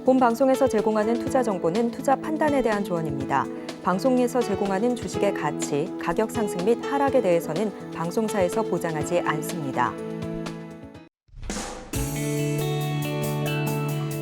본 방송에서 제공하는 투자 정보는 투자 판단에 대한 조언입니다. 방송에서 제공하는 주식의 가치, 가격 상승 및 하락에 대해서는 방송사에서 보장하지 않습니다.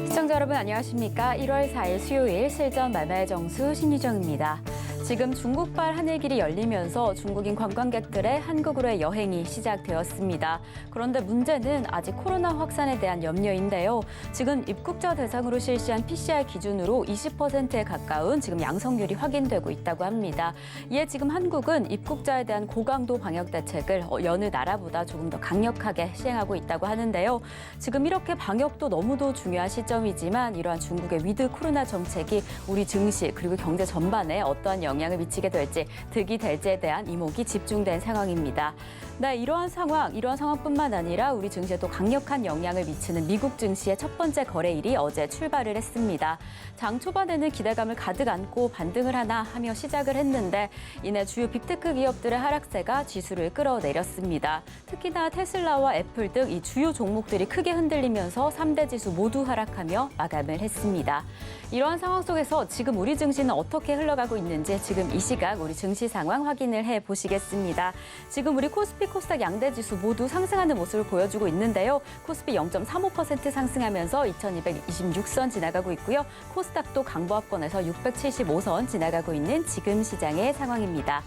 시청자 여러분 안녕하십니까? 1월 4일 수요일 실전 말말 정수 신유정입니다. 지금 중국발 하늘길이 열리면서 중국인 관광객들의 한국으로의 여행이 시작되었습니다. 그런데 문제는 아직 코로나 확산에 대한 염려인데요. 지금 입국자 대상으로 실시한 PCR 기준으로 20%에 가까운 지금 양성률이 확인되고 있다고 합니다. 이에 지금 한국은 입국자에 대한 고강도 방역 대책을 여느 나라보다 조금 더 강력하게 시행하고 있다고 하는데요. 지금 이렇게 방역도 너무도 중요한 시점이지만 이러한 중국의 위드 코로나 정책이 우리 증시 그리고 경제 전반에 어떠한 영향을 미치게 될지, 득이 될지에 대한 이목이 집중된 상황입니다. 네, 이러한 상황뿐만 아니라 우리 증시에 또 강력한 영향을 미치는 미국 증시의 첫 번째 거래일이 어제 출발을 했습니다. 장 초반에는 기대감을 가득 안고 반등을 하나 하며 시작을 했는데 이내 주요 빅테크 기업들의 하락세가 지수를 끌어내렸습니다. 특히나 테슬라와 애플 등 이 주요 종목들이 크게 흔들리면서 3대 지수 모두 하락하며 마감을 했습니다. 이러한 상황 속에서 지금 우리 증시는 어떻게 흘러가고 있는지 지금 이 시각 우리 증시 상황 확인을 해보시겠습니다. 지금 우리 코스피, 코스닥 양대 지수 모두 상승하는 모습을 보여주고 있는데요. 코스피 0.35% 상승하면서 2226선 지나가고 있고요. 코스닥도 강보합권에서 675선 지나가고 있는 지금 시장의 상황입니다.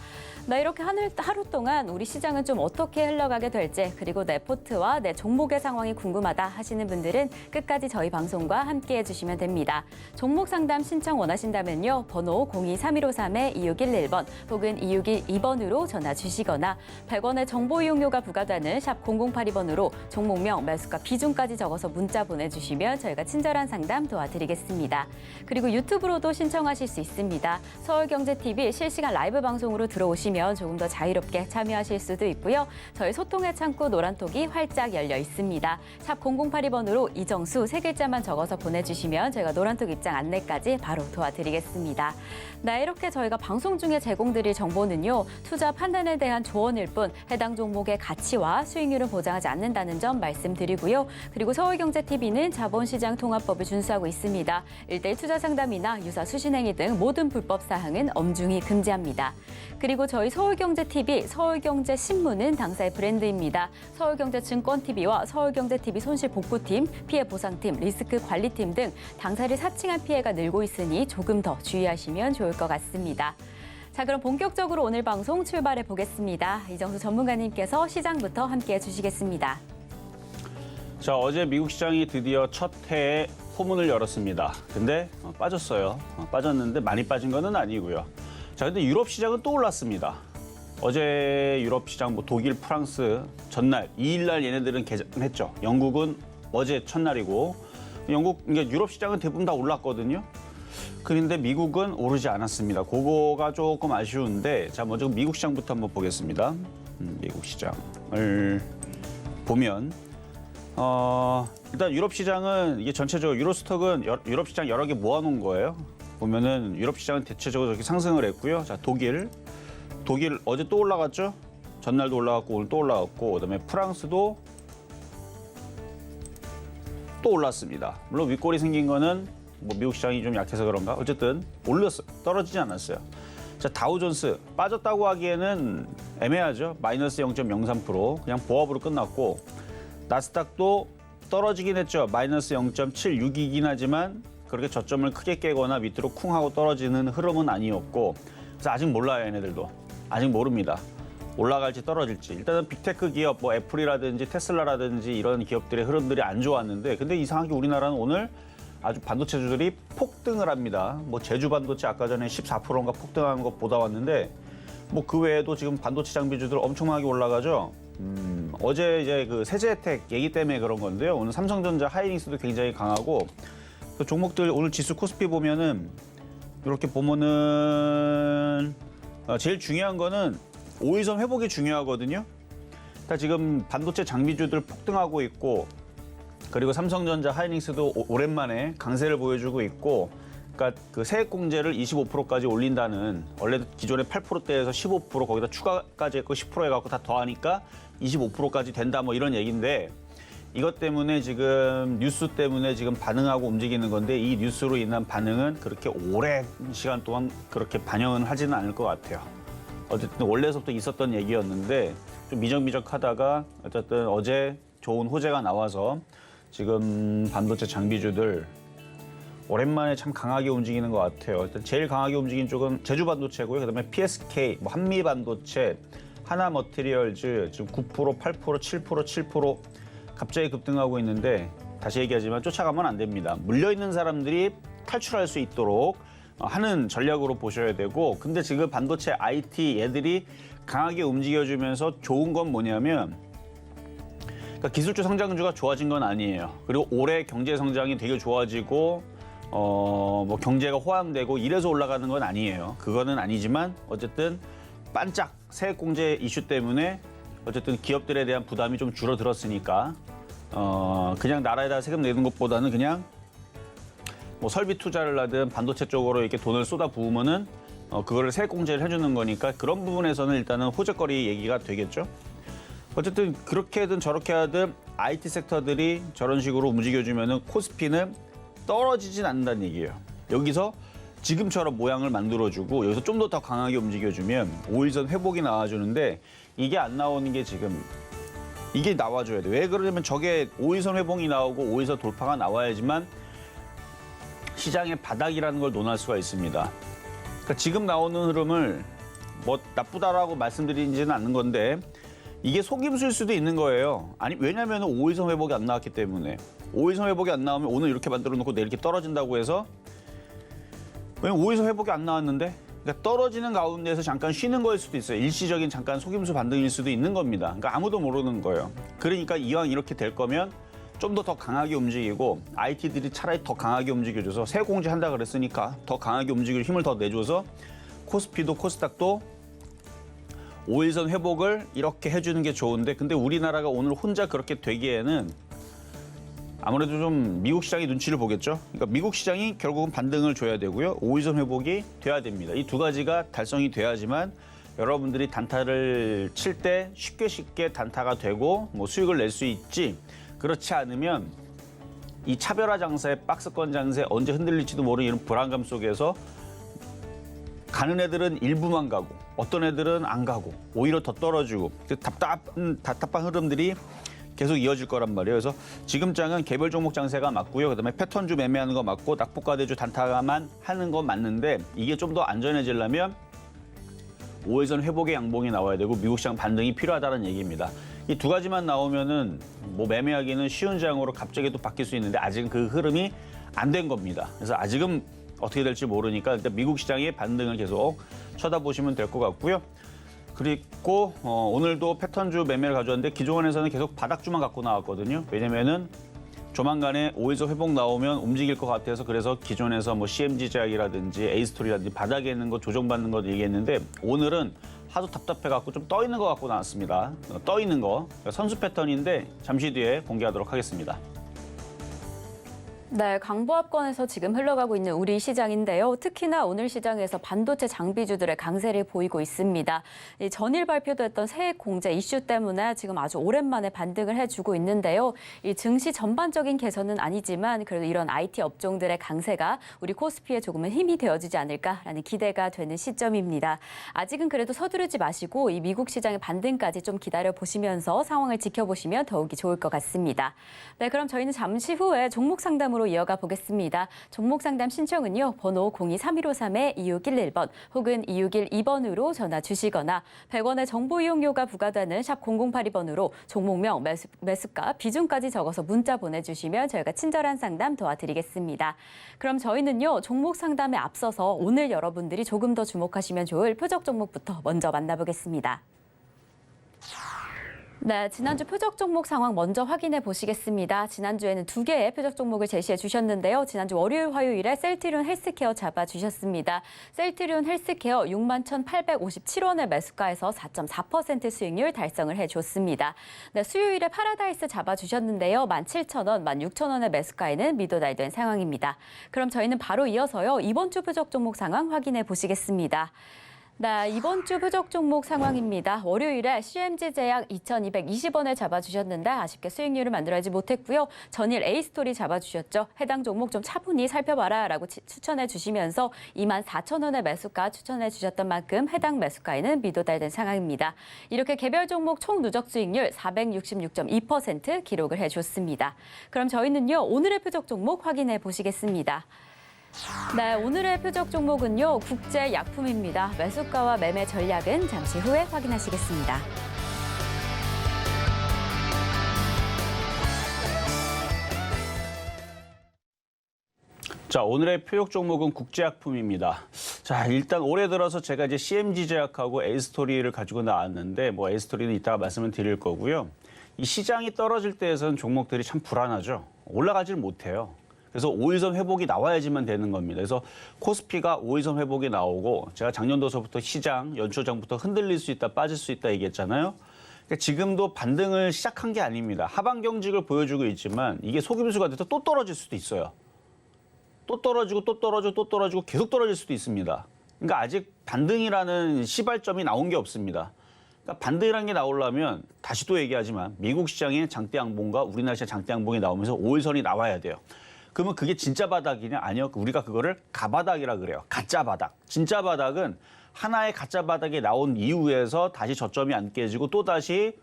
네, 이렇게 하루 동안 우리 시장은 좀 어떻게 흘러가게 될지 그리고 내 포트와 내 종목의 상황이 궁금하다 하시는 분들은 끝까지 저희 방송과 함께해 주시면 됩니다. 종목 상담 신청 원하신다면요. 번호 023153-2611번 혹은 2612번으로 전화 주시거나 100원의 정보 이용료가 부과되는 샵 0082번으로 종목명, 매수가, 비중까지 적어서 문자 보내주시면 저희가 친절한 상담 도와드리겠습니다. 그리고 유튜브로도 신청하실 수 있습니다. 서울경제TV 실시간 라이브 방송으로 들어오시면 조금 더 자유롭게 참여하실 수도 있고요. 저희 소통의 창구 노란톡이 활짝 열려 있습니다. 샵 0082번으로 이정수 세 글자만 적어서 보내주시면 저희가 노란톡 입장 안내까지 바로 도와드리겠습니다. 네, 이렇게 저희가 방송 중에 제공드릴 정보는요. 투자 판단에 대한 조언일 뿐 해당 종목의 가치와 수익률을 보장하지 않는다는 점 말씀드리고요. 그리고 서울경제TV는 자본시장 통합법을 준수하고 있습니다. 1:1 투자 상담이나 유사 수신행위 등 모든 불법 사항은 엄중히 금지합니다. 그리고 저희 서울경제TV, 서울경제신문은 당사의 브랜드입니다. 서울경제증권TV와 서울경제TV 손실복구팀, 피해보상팀, 리스크관리팀 등 당사를 사칭한 피해가 늘고 있으니 조금 더 주의하시면 좋을 것 같습니다. 자, 그럼 본격적으로 오늘 방송 출발해 보겠습니다. 이정수 전문가님께서 시장부터 함께해 주시겠습니다. 자, 어제 미국 시장이 드디어 첫 해에 포문을 열었습니다. 근데 빠졌어요. 빠졌는데 많이 빠진 건 아니고요. 자, 근데 유럽 시장은 또 올랐습니다. 어제 유럽 시장 독일, 프랑스 전날 2일날 얘네들은 개장했죠. 영국은 어제 첫날이고 그러니까 유럽 시장은 대부분 다 올랐거든요. 그런데 미국은 오르지 않았습니다. 그거가 조금 아쉬운데 자, 먼저 미국 시장부터 한번 보겠습니다. 미국 시장을 보면 일단 유럽 시장은 이게 전체적으로 유로스톡은 유럽 시장 여러 개 모아놓은 거예요. 보면은 유럽 시장은 대체적으로 이렇게 상승을 했고요. 자, 독일 어제 또 올라갔죠? 전날도 올라갔고 오늘 또 올라갔고 그다음에 프랑스도 또 올랐습니다. 물론 윗골이 생긴 거는 미국 시장이 좀 약해서 그런가? 어쨌든 올렸어요. 떨어지지 않았어요. 자, 다우존스 빠졌다고 하기에는 애매하죠. 마이너스 0.03% 그냥 보합으로 끝났고 나스닥도 떨어지긴 했죠. 마이너스 0.76이긴 하지만 그렇게 저점을 크게 깨거나 밑으로 쿵 하고 떨어지는 흐름은 아니었고 그래서 아직 몰라요. 얘네들도 아직 모릅니다. 올라갈지 떨어질지. 일단은 빅테크 기업 애플이라든지 테슬라라든지 이런 기업들의 흐름들이 안 좋았는데 근데 이상하게 우리나라는 오늘 아주 반도체주들이 폭등을 합니다. 제주 반도체 아까 전에 14%인가 폭등하는 거 보다 왔는데 그 외에도 지금 반도체 장비주들 엄청나게 올라가죠. 어제 이제 그 세제 혜택 얘기 때문에 그런 건데요. 오늘 삼성전자, 하이닉스도 굉장히 강하고 그 종목들 오늘 지수 코스피 보면은 이렇게 보면은 제일 중요한 거는 5일선 회복이 중요하거든요. 그러니까 지금 반도체 장비주들 폭등하고 있고 그리고 삼성전자, 하이닉스도 오랜만에 강세를 보여주고 있고 그러니까 그 세액공제를 25%까지 올린다는 원래 기존의 8%대에서 15% 거기다 추가까지 했고 10% 해갖고 다 더하니까 25%까지 된다 이런 얘기인데 이것 때문에 지금 뉴스 때문에 지금 반응하고 움직이는 건데 이 뉴스로 인한 반응은 그렇게 오랜 시간 동안 그렇게 반영은 하지는 않을 것 같아요. 어쨌든 원래서부터 있었던 얘기였는데 좀 미적미적하다가 어쨌든 어제 좋은 호재가 나와서 지금 반도체 장비주들 오랜만에 참 강하게 움직이는 것 같아요. 일단 제일 강하게 움직인 쪽은 제주반도체고요. 그다음에 PSK, 뭐 한미반도체, 하나머티리얼즈 지금 9%, 8%, 7%, 7% 갑자기 급등하고 있는데 다시 얘기하지만 쫓아가면 안 됩니다. 물려있는 사람들이 탈출할 수 있도록 하는 전략으로 보셔야 되고 근데 지금 반도체 IT 얘들이 강하게 움직여주면서 좋은 건 뭐냐면 그러니까 기술주 성장주가 좋아진 건 아니에요. 그리고 올해 경제 성장이 되게 좋아지고 뭐 경제가 호황되고 이래서 올라가는 건 아니에요. 그거는 아니지만 어쨌든 반짝 세액공제 이슈 때문에 어쨌든 기업들에 대한 부담이 좀 줄어들었으니까 그냥 나라에다 세금 내는 것보다는 그냥 뭐 설비 투자를 하든 반도체 쪽으로 이렇게 돈을 쏟아 부으면은 그거를 세액공제를 해주는 거니까 그런 부분에서는 일단은 호재거리 얘기가 되겠죠. 어쨌든 그렇게든 저렇게 하든 IT 섹터들이 저런 식으로 움직여주면은 코스피는 떨어지진 않는다는 얘기예요. 여기서 지금처럼 모양을 만들어주고 여기서 좀 더 강하게 움직여주면 5일선 회복이 나와주는데 이게 안 나오는 게 지금 이게 나와줘야 돼. 왜 그러냐면 저게 5일선 회복이 나오고 5일선 돌파가 나와야지만 시장의 바닥이라는 걸 논할 수가 있습니다. 그러니까 지금 나오는 흐름을 뭐 나쁘다라고 말씀드리지는 않는 건데 이게 속임수일 수도 있는 거예요. 아니 왜냐하면 5일선 회복이 안 나왔기 때문에 5일선 회복이 안 나오면 오늘 이렇게 만들어 놓고 내일 이렇게 떨어진다고 해서 왜냐면 5일선 회복이 안 나왔는데 그러니까 떨어지는 가운데서 잠깐 쉬는 거일 수도 있어요. 일시적인 잠깐 속임수 반등일 수도 있는 겁니다. 그러니까 아무도 모르는 거예요. 그러니까 이왕 이렇게 될 거면 좀 더 강하게 움직이고 IT들이 차라리 더 강하게 움직여줘서 세공제 한다 그랬으니까 더 강하게 움직일 힘을 더 내줘서 코스피도 코스닥도 5일선 회복을 이렇게 해주는 게 좋은데 근데 우리나라가 오늘 혼자 그렇게 되기에는 아무래도 좀 미국 시장이 눈치를 보겠죠. 그러니까 미국 시장이 결국은 반등을 줘야 되고요. 5일선 회복이 돼야 됩니다. 이 두 가지가 달성이 돼야지만 여러분들이 단타를 칠 때 쉽게 단타가 되고 뭐 수익을 낼 수 있지. 그렇지 않으면 이 차별화 장사의 박스권 장세 언제 흔들릴지도 모르는 이런 불안감 속에서 가는 애들은 일부만 가고 어떤 애들은 안 가고 오히려 더 떨어지고 답답한 흐름들이 계속 이어질 거란 말이에요. 그래서 지금 장은 개별 종목 장세가 맞고요. 그다음에 패턴주 매매하는 거 맞고 낙폭과대주 단타만 하는 거 맞는데 이게 좀 더 안전해지려면 5일선 회복의 양봉이 나와야 되고 미국 시장 반등이 필요하다는 얘기입니다. 이 두 가지만 나오면은 뭐 매매하기는 쉬운 장으로 갑자기 또 바뀔 수 있는데 아직은 그 흐름이 안 된 겁니다. 그래서 아직은 어떻게 될지 모르니까 일단 미국 시장의 반등을 계속 쳐다보시면 될 것 같고요. 그리고 오늘도 패턴주 매매를 가져왔는데 기존에서는 계속 바닥주만 갖고 나왔거든요. 왜냐면은 조만간에 5일선 회복 나오면 움직일 것 같아서 그래서 기존에서 뭐 CMG 제약이라든지 A스토리라든지 바닥에 있는 거 조정받는 거 얘기했는데 오늘은 하도 답답해갖고 좀 떠 있는 거 갖고 나왔습니다. 떠 있는 거 선수 패턴인데 잠시 뒤에 공개하도록 하겠습니다. 네, 강보합권에서 지금 흘러가고 있는 우리 시장인데요. 특히나 오늘 시장에서 반도체 장비주들의 강세를 보이고 있습니다. 이 전일 발표됐던 세액 공제 이슈 때문에 지금 아주 오랜만에 반등을 해주고 있는데요. 이 증시 전반적인 개선은 아니지만 그래도 이런 IT 업종들의 강세가 우리 코스피에 조금은 힘이 되어주지 않을까라는 기대가 되는 시점입니다. 아직은 그래도 서두르지 마시고 이 미국 시장의 반등까지 좀 기다려보시면서 상황을 지켜보시면 더욱이 좋을 것 같습니다. 네, 그럼 저희는 잠시 후에 종목 상담으로 이어가 보겠습니다. 종목 상담 신청은요. 번호 023153-2611번 혹은 2612번으로 전화 주시거나 100원의 정보 이용료가 부과되는 샵 0082번으로 종목명, 매수가, 비중까지 적어서 문자 보내주시면 저희가 친절한 상담 도와드리겠습니다. 그럼 저희는요. 종목 상담에 앞서서 오늘 여러분들이 조금 더 주목하시면 좋을 표적 종목부터 먼저 만나보겠습니다. 네, 지난주 표적 종목 상황 먼저 확인해 보시겠습니다. 지난주에는 2개의 표적 종목을 제시해 주셨는데요. 지난주 월요일, 화요일에 셀트리온 헬스케어 잡아주셨습니다. 셀트리온 헬스케어 61,857원의 매수가에서 4.4% 수익률 달성을 해줬습니다. 네, 수요일에 파라다이스 잡아주셨는데요. 17,000원, 16,000원의 매수가에는 미도달된 상황입니다. 그럼 저희는 바로 이어서요. 이번 주 표적 종목 상황 확인해 보시겠습니다. 네, 이번 주 표적 종목 상황입니다. 월요일에 CMG제약 2,220원에 잡아주셨는데 아쉽게 수익률을 만들어내지 못했고요. 전일 A스토리 잡아주셨죠. 해당 종목 좀 차분히 살펴봐라라고 추천해 주시면서 24,000원의 매수가 추천해 주셨던 만큼 해당 매수가에는 미도달된 상황입니다. 이렇게 개별 종목 총 누적 수익률 466.2% 기록을 해줬습니다. 그럼 저희는요, 오늘의 표적 종목 확인해 보시겠습니다. 네, 오늘의 표적 종목은요, 국제약품입니다. 매수가와 매매 전략은 잠시 후에 확인하시겠습니다. 자, 오늘의 표적 종목은 국제약품입니다. 자, 일단 올해 들어서 제가 이제 CMG제약하고 A스토리를 가지고 나왔는데, 뭐 A스토리는 이따가 말씀을 드릴 거고요. 이 시장이 떨어질 때에서는 종목들이 참 불안하죠. 올라가질 못해요. 그래서 5일선 회복이 나와야지만 되는 겁니다. 그래서 코스피가 5일선 회복이 나오고, 제가 작년도서부터 시장, 연초장부터 흔들릴 수 있다, 빠질 수 있다 얘기했잖아요. 그러니까 지금도 반등을 시작한 게 아닙니다. 하방 경직을 보여주고 있지만 이게 속임수가 돼서 또 떨어질 수도 있어요. 또 떨어지고 또 떨어지고 또 떨어지고 계속 떨어질 수도 있습니다. 그러니까 아직 반등이라는 시발점이 나온 게 없습니다. 그러니까 반등이라는 게 나오려면 다시 또 얘기하지만 미국 시장의 장대 양봉과 우리나라 시장 장대 양봉이 나오면서 5일선이 나와야 돼요. 그러면 그게 진짜 바닥이냐? 아니요. 우리가 그거를 가바닥이라 그래요. 가짜 바닥. 진짜 바닥은 하나의 가짜 바닥이 나온 이후에서 다시 저점이 안 깨지고 또 다시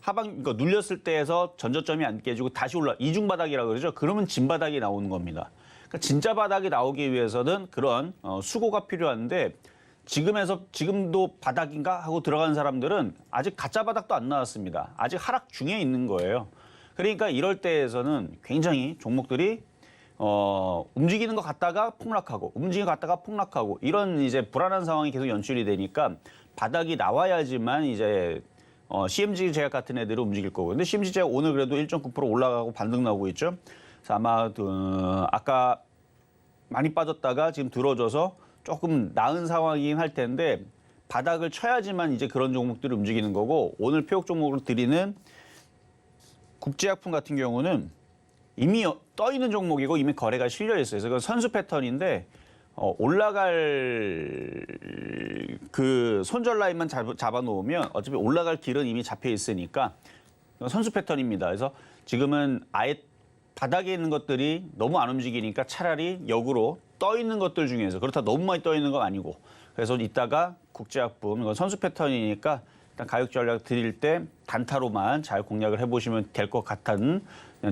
하방, 그러니까 눌렸을 때에서 전저점이 안 깨지고 다시 올라, 이중 바닥이라 그러죠. 그러면 진 바닥이 나오는 겁니다. 그러니까 진짜 바닥이 나오기 위해서는 그런 수고가 필요한데 지금도 바닥인가 하고 들어간 사람들은 아직 가짜 바닥도 안 나왔습니다. 아직 하락 중에 있는 거예요. 그러니까 이럴 때에서는 굉장히 종목들이 움직이는 것 같다가 폭락하고 움직이는 것 같다가 폭락하고 이런 이제 불안한 상황이 계속 연출이 되니까 바닥이 나와야지만 이제 CMG 제약 같은 애들은 움직일 거고. 근데 CMG 제약 오늘 그래도 1.9% 올라가고 반등 나오고 있죠. 그래서 아마 아까 많이 빠졌다가 지금 들어줘서 조금 나은 상황이긴 할 텐데 바닥을 쳐야지만 이제 그런 종목들이 움직이는 거고, 오늘 표적 종목으로 드리는 국제약품 같은 경우는 이미 떠 있는 종목이고 이미 거래가 실려 있어요. 그래서 그건 선수 패턴인데 올라갈 그 손절 라인만 잡아 놓으면 어차피 올라갈 길은 이미 잡혀 있으니까 선수 패턴입니다. 그래서 지금은 아예 바닥에 있는 것들이 너무 안 움직이니까 차라리 역으로 떠 있는 것들 중에서, 그렇다 너무 많이 떠 있는 건 아니고, 그래서 이따가 국제약품 이건 선수 패턴이니까 일단 가격 전략 드릴 때 단타로만 잘 공략을 해보시면 될 것 같은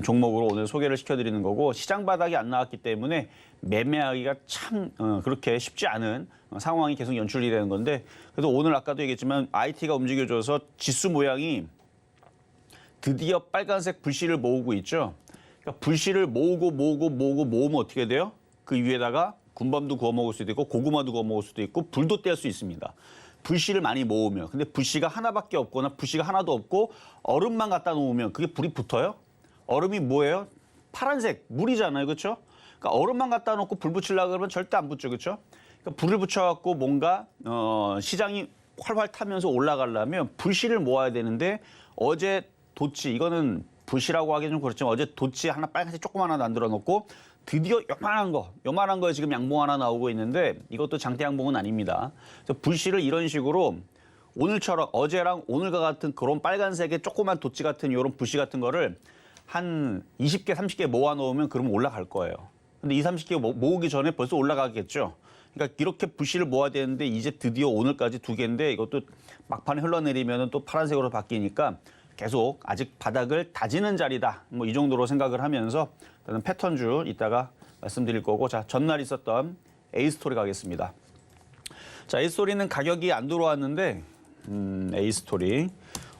종목으로 오늘 소개를 시켜드리는 거고, 시장 바닥이 안 나왔기 때문에 매매하기가 참 그렇게 쉽지 않은 상황이 계속 연출이 되는 건데, 그래도 오늘 아까도 얘기했지만 IT가 움직여줘서 지수 모양이 드디어 빨간색 불씨를 모으고 있죠. 그러니까 불씨를 모으면 어떻게 돼요? 그 위에다가 군밤도 구워 먹을 수도 있고 고구마도 구워 먹을 수도 있고 불도 뗄 수 있습니다. 불씨를 많이 모으면. 근데 불씨가 하나밖에 없거나 불씨가 하나도 없고 얼음만 갖다 놓으면 그게 불이 붙어요? 얼음이 뭐예요? 파란색 물이잖아요. 그렇죠? 그러니까 얼음만 갖다 놓고 불 붙이려고 그러면 절대 안 붙죠. 그렇죠? 그러니까 불을 붙여갖고 뭔가 시장이 활활 타면서 올라가려면 불씨를 모아야 되는데, 어제 도치, 이거는 불씨라고 하기 좀 그렇지만 어제 도치 하나 빨간색 조그만 하나 만들어 놓고 드디어 요만한 거에 지금 양봉 하나 나오고 있는데, 이것도 장대 양봉은 아닙니다. 그래서 불씨를 이런 식으로 오늘처럼 어제랑 오늘과 같은 그런 빨간색의 조그만 도치 같은 이런 불씨 같은 거를 한 20개, 30개 모아 놓으면 그러면 올라갈 거예요. 근데 20, 30개 모으기 전에 벌써 올라가겠죠. 그러니까 이렇게 불씨를 모아야 되는데 이제 드디어 오늘까지 2개인데 이것도 막판에 흘러내리면 또 파란색으로 바뀌니까 계속 아직 바닥을 다지는 자리다. 뭐 이 정도로 생각을 하면서 일단은 패턴주 이따가 말씀드릴 거고, 자, 전날 있었던 A스토리 가겠습니다. 자, A스토리는 가격이 안 들어왔는데 A스토리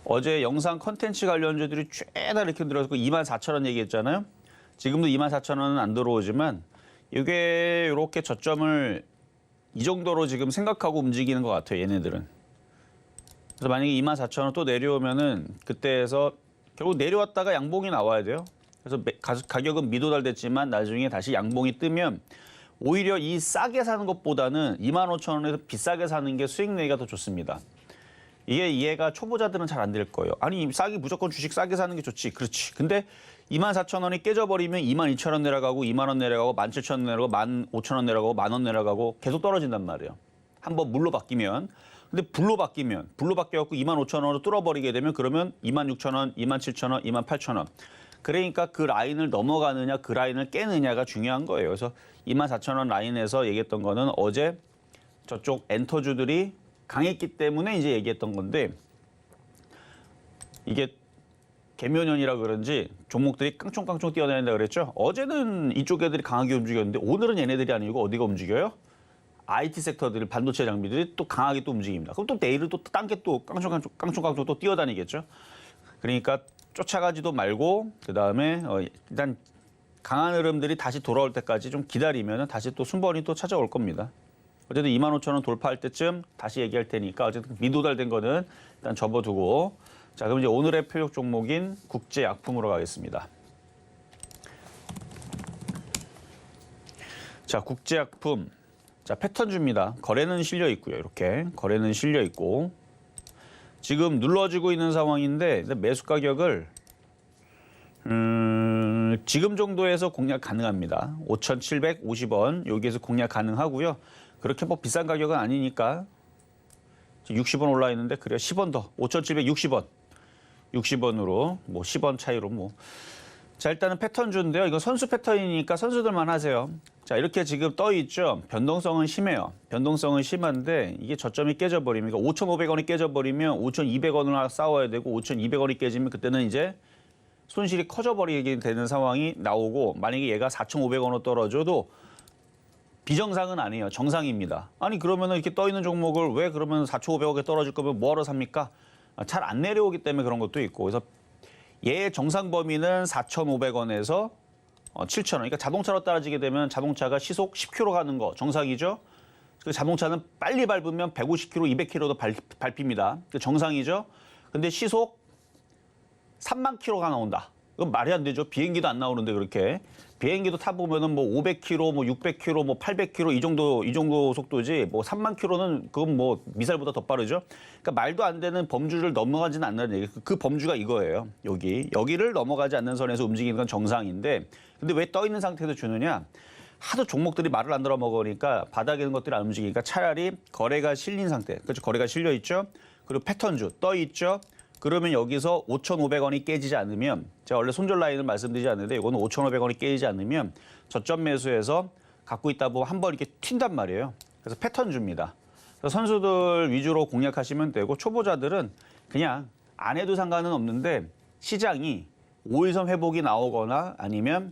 어제 영상 컨텐츠 관련주들이 죄다 이렇게 들어서 24,000원 얘기했잖아요. 지금도 24,000원은 안 들어오지만 이게 이렇게 저점을 이 정도로 지금 생각하고 움직이는 것 같아요, 얘네들은. 그래서 만약에 24,000원 또 내려오면은 그때에서 결국 내려왔다가 양봉이 나와야 돼요. 그래서 가격은 미도달됐지만 나중에 다시 양봉이 뜨면 오히려 이 싸게 사는 것보다는 25,000원에서 비싸게 사는 게 수익 내기가 더 좋습니다. 이게 이해가 초보자들은 잘 안 될 거예요. 아니 무조건 주식 싸게 사는 게 좋지. 그렇지. 근데 24,000원이 깨져버리면 22,000원 내려가고 2만 원 내려가고 17,000원 내려가고 15,000원 내려가고 10,000원 내려가고 계속 떨어진단 말이에요. 한번 물로 바뀌면. 근데 불로 바뀌어갖고 25,000원으로 뚫어버리게 되면 그러면 26,000원, 27,000원, 28,000원. 그러니까 그 라인을 넘어가느냐, 그 라인을 깨느냐가 중요한 거예요. 그래서 24,000원 라인에서 얘기했던 거는 어제 저쪽 엔터주들이 강했기 때문에 이제 얘기했던 건데 이게 개묘년이라 그런지 종목들이 깡총깡총 뛰어다닌다 그랬죠. 어제는 이쪽 애들이 강하게 움직였는데 오늘은 얘네들이 아니고 어디가 움직여요? IT 섹터들, 반도체 장비들이 또 강하게 또 움직입니다. 그럼 또 내일은 또 딴 게 또 깡총깡총 또 뛰어다니겠죠. 그러니까 쫓아가지도 말고 그다음에 일단 강한 흐름들이 다시 돌아올 때까지 좀 기다리면 다시 또 순번이 또 찾아올 겁니다. 어쨌든 25,000원 돌파할 때쯤 다시 얘기할 테니까 어쨌든 미도달된 거는 일단 접어두고 자 그럼 이제 오늘의 표적 종목인 국제약품으로 가겠습니다. 자 국제약품 자 패턴주입니다. 거래는 실려 있고요. 이렇게 거래는 실려 있고 지금 눌러지고 있는 상황인데 매수 가격을 지금 정도에서 공략 가능합니다. 5,750원 여기에서 공략 가능하고요. 그렇게 뭐 비싼 가격은 아니니까 60원 올라 있는데 그래야 10원 더 5,760원 60원으로 뭐 10원 차이로 뭐 자 일단은 패턴주인데요. 이건 선수 패턴이니까 선수들만 하세요. 자 이렇게 지금 떠 있죠. 변동성은 심해요. 변동성은 심한데 이게 저점이 깨져버리면 그러니까 5,500원이 깨져버리면 5,200원을 싸워야 되고 5,200원이 깨지면 그때는 이제 손실이 커져버리게 되는 상황이 나오고 만약에 얘가 4,500원으로 떨어져도 비정상은 아니에요. 정상입니다. 아니 그러면은 이렇게 떠 있는 종목을 왜 그러면 4,500원에 떨어질 거면 뭐하러 삽니까? 잘 안 내려오기 때문에 그런 것도 있고 그래서 얘의 정상 범위는 4,500원에서 7,000원. 그러니까 자동차로 따라지게 되면 자동차가 시속 10km 가는 거 정상이죠. 그 자동차는 빨리 밟으면 150km, 200km도 밟힙니다. 그 정상이죠. 근데 시속 3만 km가 나온다. 그건 말이 안 되죠. 비행기도 안 나오는데 그렇게. 비행기도 타보면은 뭐 500km, 뭐 600km, 뭐 800km 이 정도 속도지 뭐 3만 km는 그건 뭐 미사일보다 더 빠르죠. 그러니까 말도 안 되는 범주를 넘어가지는 않는 얘기. 그 범주가 이거예요. 여기를 넘어가지 않는 선에서 움직이는 건 정상인데 근데 왜 떠 있는 상태에서 주느냐? 하도 종목들이 말을 안 들어 먹으니까 바닥에 있는 것들이 안 움직이니까 차라리 거래가 실린 상태. 그렇죠. 거래가 실려 있죠. 그리고 패턴주 떠 있죠. 그러면 여기서 5,500원이 깨지지 않으면 제가 원래 손절 라인을 말씀드리지 않는데 이거는 5,500원이 깨지지 않으면 저점 매수해서 갖고 있다 보면 한 번 이렇게 튄단 말이에요. 그래서 패턴주입니다. 그래서 선수들 위주로 공략하시면 되고 초보자들은 그냥 안 해도 상관은 없는데 시장이 5일선 회복이 나오거나 아니면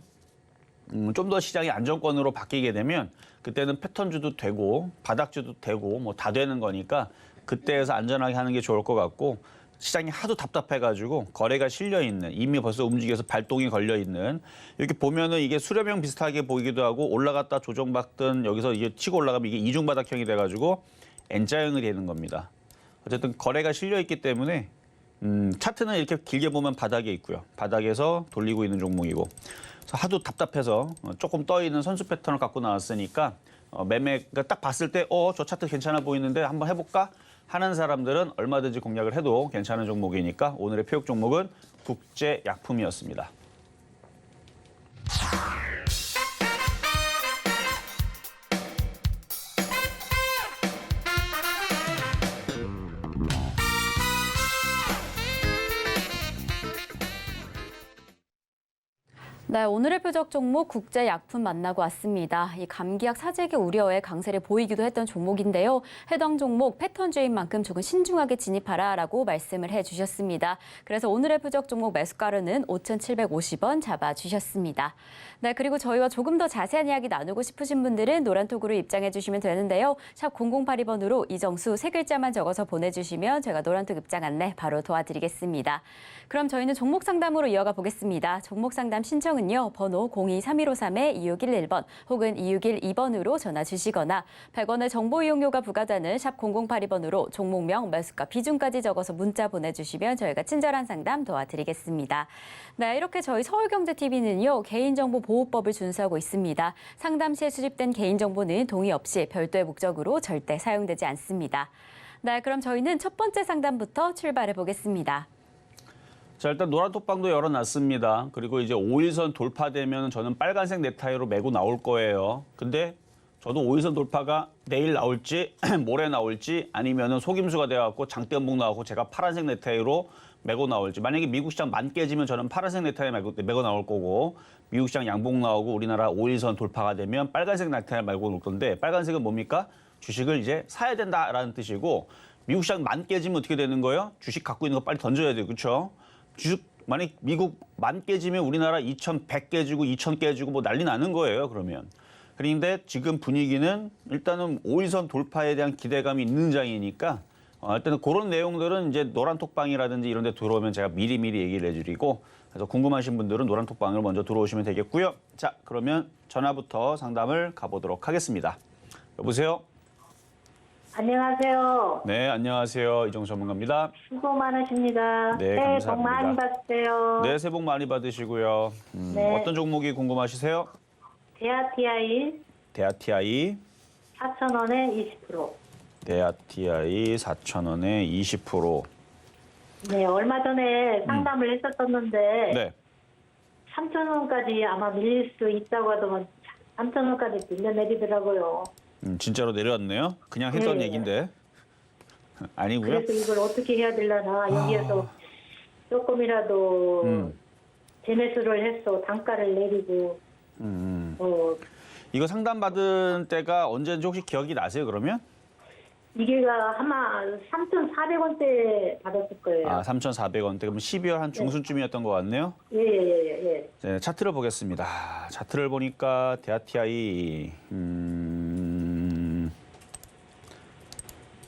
좀 더 시장이 안정권으로 바뀌게 되면 그때는 패턴주도 되고 바닥주도 되고 뭐 다 되는 거니까 그때에서 안전하게 하는 게 좋을 것 같고 시장이 하도 답답해가지고 거래가 실려있는 이미 벌써 움직여서 발동이 걸려있는 이렇게 보면은 이게 수렴형 비슷하게 보이기도 하고 올라갔다 조정받든 여기서 이게 치고 올라가면 이게 이중바닥형이 돼가지고 N자형이 되는 겁니다. 어쨌든 거래가 실려있기 때문에 차트는 이렇게 길게 보면 바닥에 있고요. 바닥에서 돌리고 있는 종목이고 그래서 하도 답답해서 조금 떠있는 선수 패턴을 갖고 나왔으니까 매매가 딱 봤을 때 저 차트 괜찮아 보이는데 한번 해볼까? 하는 사람들은 얼마든지 공략을 해도 괜찮은 종목이니까 오늘의 표적 종목은 국제약품이었습니다. 네, 오늘의 표적 종목 국제약품 만나고 왔습니다. 이 감기약 사재기 우려에 강세를 보이기도 했던 종목인데요. 해당 종목 패턴주인 만큼 조금 신중하게 진입하라라고 말씀을 해주셨습니다. 그래서 오늘의 표적 종목 매수가로는 5,750원 잡아주셨습니다. 네, 그리고 저희와 조금 더 자세한 이야기 나누고 싶으신 분들은 노란톡으로 입장해 주시면 되는데요. 샵 0082번으로 이정수 세 글자만 적어서 보내주시면 제가 노란톡 입장 안내 바로 도와드리겠습니다. 그럼 저희는 종목 상담으로 이어가 보겠습니다. 종목 상담 신청은요. 번호 02-3253-2611번 혹은 2612번으로 전화 주시거나 100원의 정보 이용료가 부과되는 샵 0082번으로 종목명, 매수가, 비중까지 적어서 문자 보내주시면 저희가 친절한 상담 도와드리겠습니다. 네, 이렇게 저희 서울경제TV는요. 개인정보보호법을 준수하고 있습니다. 상담 시에 수집된 개인정보는 동의 없이 별도의 목적으로 절대 사용되지 않습니다. 네, 그럼 저희는 첫 번째 상담부터 출발해 보겠습니다. 자, 일단 노란톡방도 열어놨습니다. 그리고 이제 5일선 돌파되면 저는 빨간색 넥타이로 메고 나올 거예요. 근데 저도 5일선 돌파가 내일 나올지 모레 나올지 아니면은 속임수가 돼갖고 장대음봉 나오고 제가 파란색 넥타이로 메고 나올지. 만약에 미국 시장 만 깨지면 저는 파란색 넥타이 메고 나올 거고, 미국 시장 양봉 나오고 우리나라 5일선 돌파가 되면 빨간색 넥타이 말고 놓을 건데, 빨간색은 뭡니까? 주식을 이제 사야 된다라는 뜻이고, 미국 시장 만 깨지면 어떻게 되는 거예요? 주식 갖고 있는 거 빨리 던져야 돼요. 그렇죠? 주식 만약 미국 만 깨지면 우리나라 2,100 깨지고 2,000 깨지고 뭐 난리 나는 거예요. 그러면. 그런데 지금 분위기는 일단은 5일선 돌파에 대한 기대감이 있는 장이니까 일단은 그런 내용들은 이제 노란톡방이라든지 이런 데 들어오면 제가 미리미리 얘기를 해드리고, 그래서 궁금하신 분들은 노란톡방을 먼저 들어오시면 되겠고요. 자, 그러면 전화부터 상담을 가보도록 하겠습니다. 여보세요? 안녕하세요. 네, 안녕하세요. 이정수 전문가입니다. 수고 많으십니다. 네, 새해 복 감사합니다. 많이 받으세요. 네, 새해 복 많이 받으시고요. 네. 어떤 종목이 궁금하시세요? 대아TI 대아TI 4,000원에 20%. 대아TI 4,000원에 20%. 네, 얼마 전에 상담을 했었었는데 네. 3,000원까지 아마 밀릴 수 있다고 하더만 3,000원까지 밀려내리더라고요. 진짜로 내려왔네요. 그냥 했던 네. 얘기인데. 아니고요. 그래서 이걸 어떻게 해야 되려나 여기에서 조금이라도 재매수를 해서 단가를 내리고 이거 상담받은 때가 언제인지 혹시 기억이 나세요, 그러면? 이게가 아마 3,400원대 받았을 거예요. 아, 3,400원대. 그럼 12월 한 중순쯤이었던 것 같네요. 예. 네, 차트를 보겠습니다. 차트를 보니까 대아TI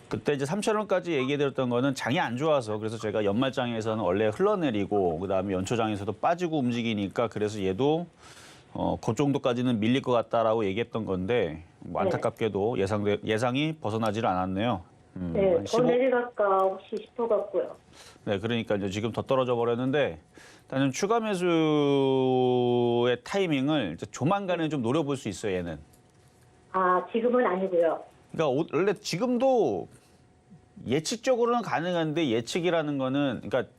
그때 이제 3,000원까지 얘기해드렸던 거는 장이 안 좋아서, 그래서 제가 연말장에서는 원래 흘러내리고 그다음에 연초장에서도 빠지고 움직이니까 그래서 얘도 그 정도까지는 밀릴 것 같다라고 얘기했던 건데, 뭐 안타깝게도 예상이 벗어나지를 않았네요. 네, 한 더 15. 내려갈까 혹시 싶어갖고요. 네, 그러니까 이제 지금 더 떨어져 버렸는데, 일단은 추가 매수의 타이밍을 이제 조만간에 좀 노려볼 수 있어요, 얘는. 아, 지금은 아니고요. 그러니까 원래 지금도 예측적으로는 가능한데, 예측이라는 거는 그러니까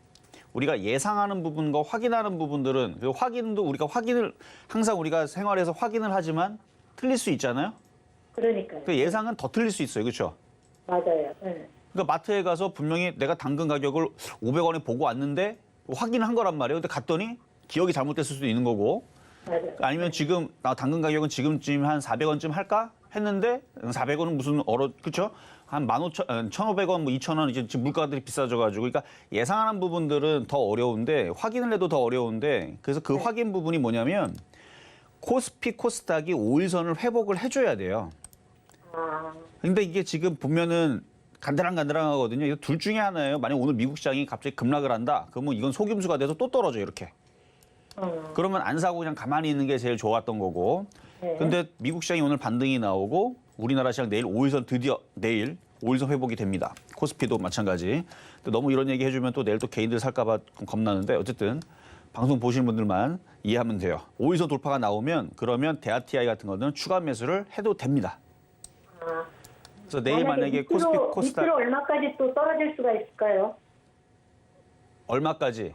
우리가 예상하는 부분과 확인하는 부분들은, 그 확인도 우리가 항상 우리가 생활에서 확인을 하지만 틀릴 수 있잖아요. 그러니까요. 그 예상은 더 틀릴 수 있어요, 그렇죠? 맞아요. 네. 그러니까 마트에 가서 분명히 내가 당근 가격을 500원에 보고 왔는데 확인을 한 거란 말이에요. 근데 갔더니 기억이 잘못됐을 수도 있는 거고, 맞아요. 아니면 지금 나 당근 가격은 지금쯤 한 400원쯤 할까 했는데 400원은 무슨 그렇죠? 한 15,000, 1,500원, 뭐 2,000원, 이제 지금 물가들이 비싸져가지고, 그러니까 예상하는 부분들은 더 어려운데, 확인을 해도 더 어려운데, 그래서 그 확인 부분이 뭐냐면 코스피, 코스닥이 5일선을 회복을 해줘야 돼요. 아, 근데 이게 지금 보면은 간드랑간드랑하거든요. 이거 둘 중에 하나예요. 만약 오늘 미국 시장이 갑자기 급락을 한다, 그러면 이건 속임수가 돼서 또 떨어져요, 이렇게. 그러면 안 사고 그냥 가만히 있는 게 제일 좋았던 거고. 네. 근데 미국 시장이 오늘 반등이 나오고 우리나라 시장 내일 5일선 드디어 내일 5일선 회복이 됩니다. 코스피도 마찬가지. 근데 너무 이런 얘기 해주면 또 내일 또 개인들 살까봐 겁나는데, 어쨌든 방송 보시는 분들만 이해하면 돼요. 5일선 돌파가 나오면 그러면 대아TI 같은 거는 추가 매수를 해도 됩니다. 아. 그래서 내일 만약에 코스피, 코스닥 밑으로 얼마까지 또 떨어질 수가 있을까요? 얼마까지?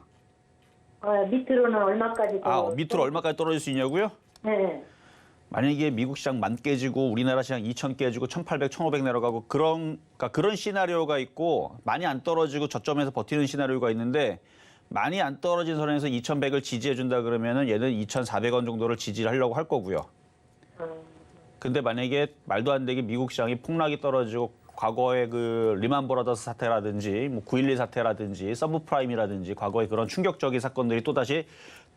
밑으로는 얼마까지? 밑으로 얼마까지 떨어질 수 있냐고요? 네. 만약에 미국 시장 만 깨지고 우리나라 시장 2,000 깨지고 1,800, 1,500 내려가고 그런 시나리오가 있고, 많이 안 떨어지고 저점에서 버티는 시나리오가 있는데, 많이 안 떨어진 선에서 2,100을 지지해 준다 그러면은 얘는 2,400원 정도를 지지를 하려고 할 거고요. 근데 만약에 말도 안 되게 미국 시장이 폭락이 떨어지고 과거의 그 리만 브라더스 사태라든지 뭐 9.11 사태라든지 서브프라임이라든지 과거의 그런 충격적인 사건들이 또다시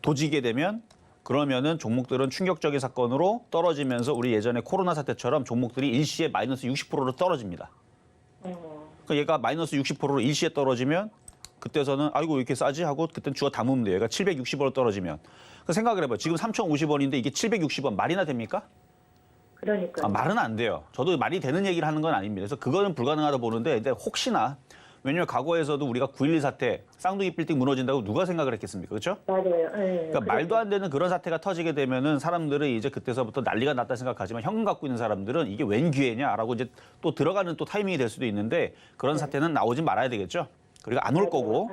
도지게 되면, 그러면은 종목들은 충격적인 사건으로 떨어지면서 우리 예전에 코로나 사태처럼 종목들이 일시에 마이너스 60%로 떨어집니다. 그러니까 얘가 마이너스 60%로 일시에 떨어지면 그때서는 아이고 왜 이렇게 싸지 하고 그땐 주워 담으면 돼요. 얘가 760원 떨어지면. 그 생각을 해봐요. 지금 3,050원인데 이게 760원 말이나 됩니까? 그러니까. 말은 안 돼요. 저도 말이 되는 얘기를 하는 건 아닙니다. 그래서 그거는 불가능하다 보는데, 근데 혹시나, 왜냐면 과거에서도 우리가 9.12 사태, 쌍둥이 빌딩 무너진다고 누가 생각을 했겠습니까? 그렇죠? 맞아요. 네. 그러니까 말도 안 되는 그런 사태가 터지게 되면은 사람들은 이제 그때서부터 난리가 났다 생각하지만, 현금 갖고 있는 사람들은 이게 웬 기회냐라고 이제 또 들어가는 또 타이밍이 될 수도 있는데, 그런 사태는 나오지 말아야 되겠죠. 그리고 안 올 거고.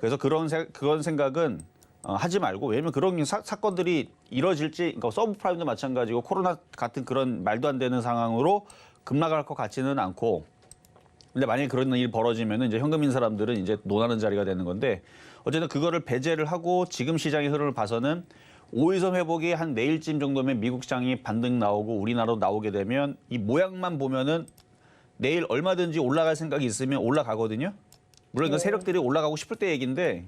그래서 그런 생각은 하지 말고 왜냐면 그런 사건들이 이뤄질지 그러니까 서브프라임도 마찬가지고 코로나 같은 그런 말도 안 되는 상황으로 급락할 것 같지는 않고 근데 만약에 그런 일이 벌어지면 이제 현금인 사람들은 이제 논하는 자리가 되는 건데 어쨌든 그거를 배제를 하고 지금 시장의 흐름을 봐서는 5일선 회복이 한 내일쯤 정도면 미국 시장이 반등 나오고 우리나라도 나오게 되면 이 모양만 보면은 내일 얼마든지 올라갈 생각이 있으면 올라가거든요. 물론 그 세력들이 올라가고 싶을 때 얘기인데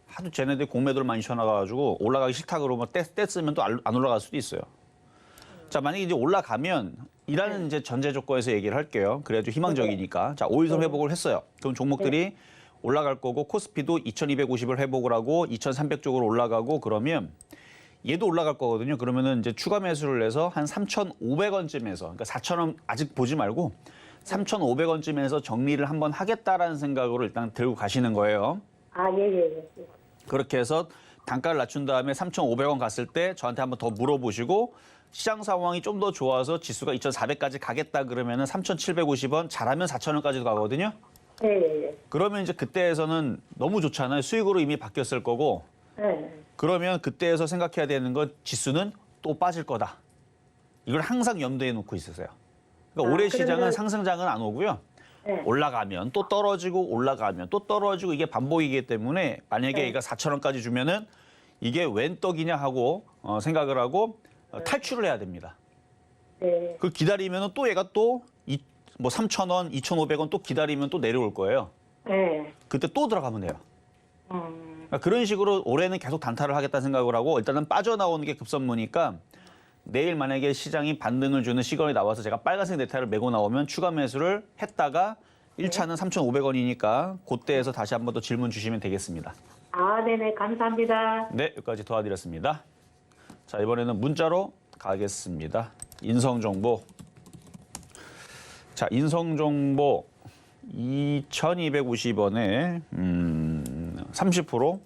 하도 쟤네들 공매도를 많이 쳐나가가지고 올라가기 싫다 그러면 떼쓰면 또 안 올라갈 수도 있어요. 자, 만약에 이제 올라가면 이라는 이제 전제 조건에서 얘기를 할게요. 그래야지 희망적이니까. 자, 5일선 회복을 했어요. 그럼 종목들이 올라갈 거고 코스피도 2250을 회복을 하고 2300 쪽으로 올라가고 그러면 얘도 올라갈 거거든요. 그러면은 이제 추가 매수를 해서 한 3,500원쯤에서 그러니까 4,000원 아직 보지 말고 3,500원쯤에서 정리를 한번 하겠다라는 생각으로 일단 들고 가시는 거예요. 아, 예. 그렇게 해서 단가를 낮춘 다음에 3,500원 갔을 때 저한테 한번 더 물어보시고 시장 상황이 좀 더 좋아서 지수가 2,400까지 가겠다 그러면은 3,750원 잘하면 4,000원까지도 가거든요. 예. 그러면 이제 그때에서는 너무 좋잖아요. 수익으로 이미 바뀌었을 거고 그러면 그때에서 생각해야 되는 건 지수는 또 빠질 거다. 이걸 항상 염두에 놓고 있으세요. 그러니까 올해 시장은 상승장은 안 오고요. 올라가면 또 떨어지고 올라가면 또 떨어지고 이게 반복이기 때문에 만약에 얘가 4,000원까지 주면은 이게 웬 떡이냐 하고 생각을 하고 탈출을 해야 됩니다. 네. 그 기다리면은 또 얘가 또 뭐 3,000원, 2,500원 또 기다리면 또 내려올 거예요. 네. 그때 또 들어가면 돼요. 그러니까 그런 식으로 올해는 계속 단타를 하겠다는 생각을 하고 일단은 빠져나오는 게 급선무니까 내일 만약에 시장이 반등을 주는 시간이 나와서 제가 빨간색 넥타이를 메고 나오면 추가 매수를 했다가 1차는 3,500원이니까 그때에서 다시 한 번 더 질문 주시면 되겠습니다. 아, 네네. 감사합니다. 네, 여기까지 도와드렸습니다. 자, 이번에는 문자로 가겠습니다. 인성정보. 자, 인성정보 2,250원에 30%.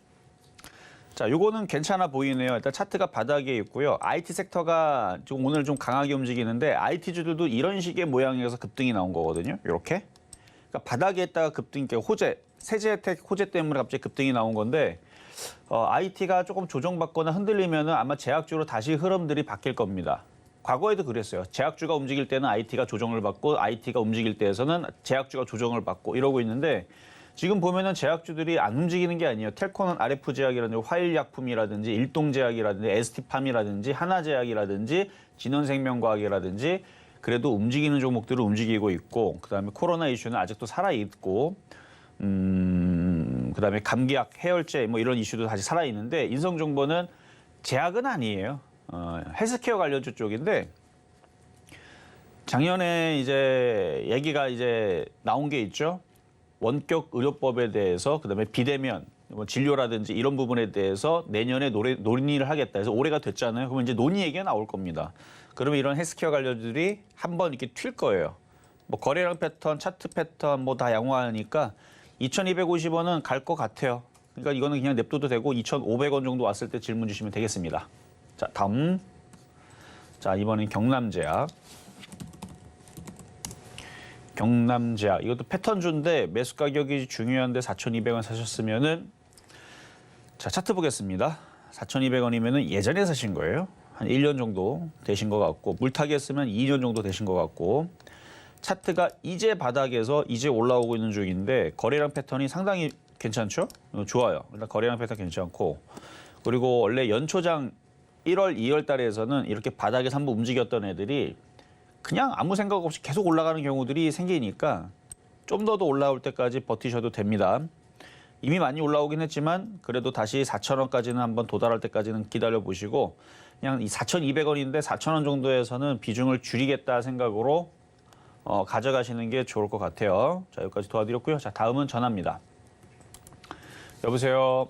자, 요거는 괜찮아 보이네요. 일단 차트가 바닥에 있고요. IT 섹터가 좀 오늘 좀 강하게 움직이는데 IT주들도 이런 식의 모양이어서 급등이 나온 거거든요. 이렇게. 그러니까 바닥에 있다가 급등이 호재, 세제 혜택 호재 때문에 갑자기 급등이 나온 건데 IT가 조금 조정받거나 흔들리면은 아마 제약주로 다시 흐름들이 바뀔 겁니다. 과거에도 그랬어요. 제약주가 움직일 때는 IT가 조정을 받고 IT가 움직일 때에서는 제약주가 조정을 받고 이러고 있는데 지금 보면은 제약주들이 안 움직이는 게 아니에요. 텔코는 RF제약이라든지 화일약품이라든지 일동제약이라든지 ST팜이라든지 하나제약이라든지 진원생명과학이라든지 그래도 움직이는 종목들을 움직이고 있고 그다음에 코로나 이슈는 아직도 살아있고 그다음에 감기약, 해열제 뭐 이런 이슈도 다시 살아있는데 인성정보는 제약은 아니에요. 헬스케어 관련주 쪽인데 작년에 이제 얘기가 이제 나온 게 있죠. 원격 의료법에 대해서 그다음에 비대면 뭐 진료라든지 이런 부분에 대해서 내년에 논의를 하겠다. 그래서 올해가 됐잖아요. 그러면 이제 논의 얘기가 나올 겁니다. 그러면 이런 헬스케어 관련주들이 한번 이렇게 튈 거예요. 뭐 거래량 패턴, 차트 패턴 뭐 다 양호하니까 2,250원은 갈 것 같아요. 그러니까 이거는 그냥 냅둬도 되고 2,500원 정도 왔을 때 질문 주시면 되겠습니다. 자, 다음. 자, 이번엔 경남제약. 경남제약. 이것도 패턴주인데 매수 가격이 중요한데 4,200원 사셨으면은 자, 차트 보겠습니다. 4,200원이면은 예전에 사신 거예요. 한 1년 정도 되신 것 같고 물타기 했으면 2년 정도 되신 것 같고 차트가 이제 바닥에서 이제 올라오고 있는 중인데 거래량 패턴이 상당히 괜찮죠? 좋아요. 일단 거래량 패턴 괜찮고 그리고 원래 연초장 1월, 2월 달에서는 이렇게 바닥에서 한번 움직였던 애들이 그냥 아무 생각 없이 계속 올라가는 경우들이 생기니까 좀 더 올라올 때까지 버티셔도 됩니다. 이미 많이 올라오긴 했지만 그래도 다시 4,000원까지는 한번 도달할 때까지는 기다려보시고 그냥 이 4,200원인데 4,000원 정도에서는 비중을 줄이겠다 생각으로 가져가시는 게 좋을 것 같아요. 자, 여기까지 도와드렸고요. 자, 다음은 전화입니다. 여보세요.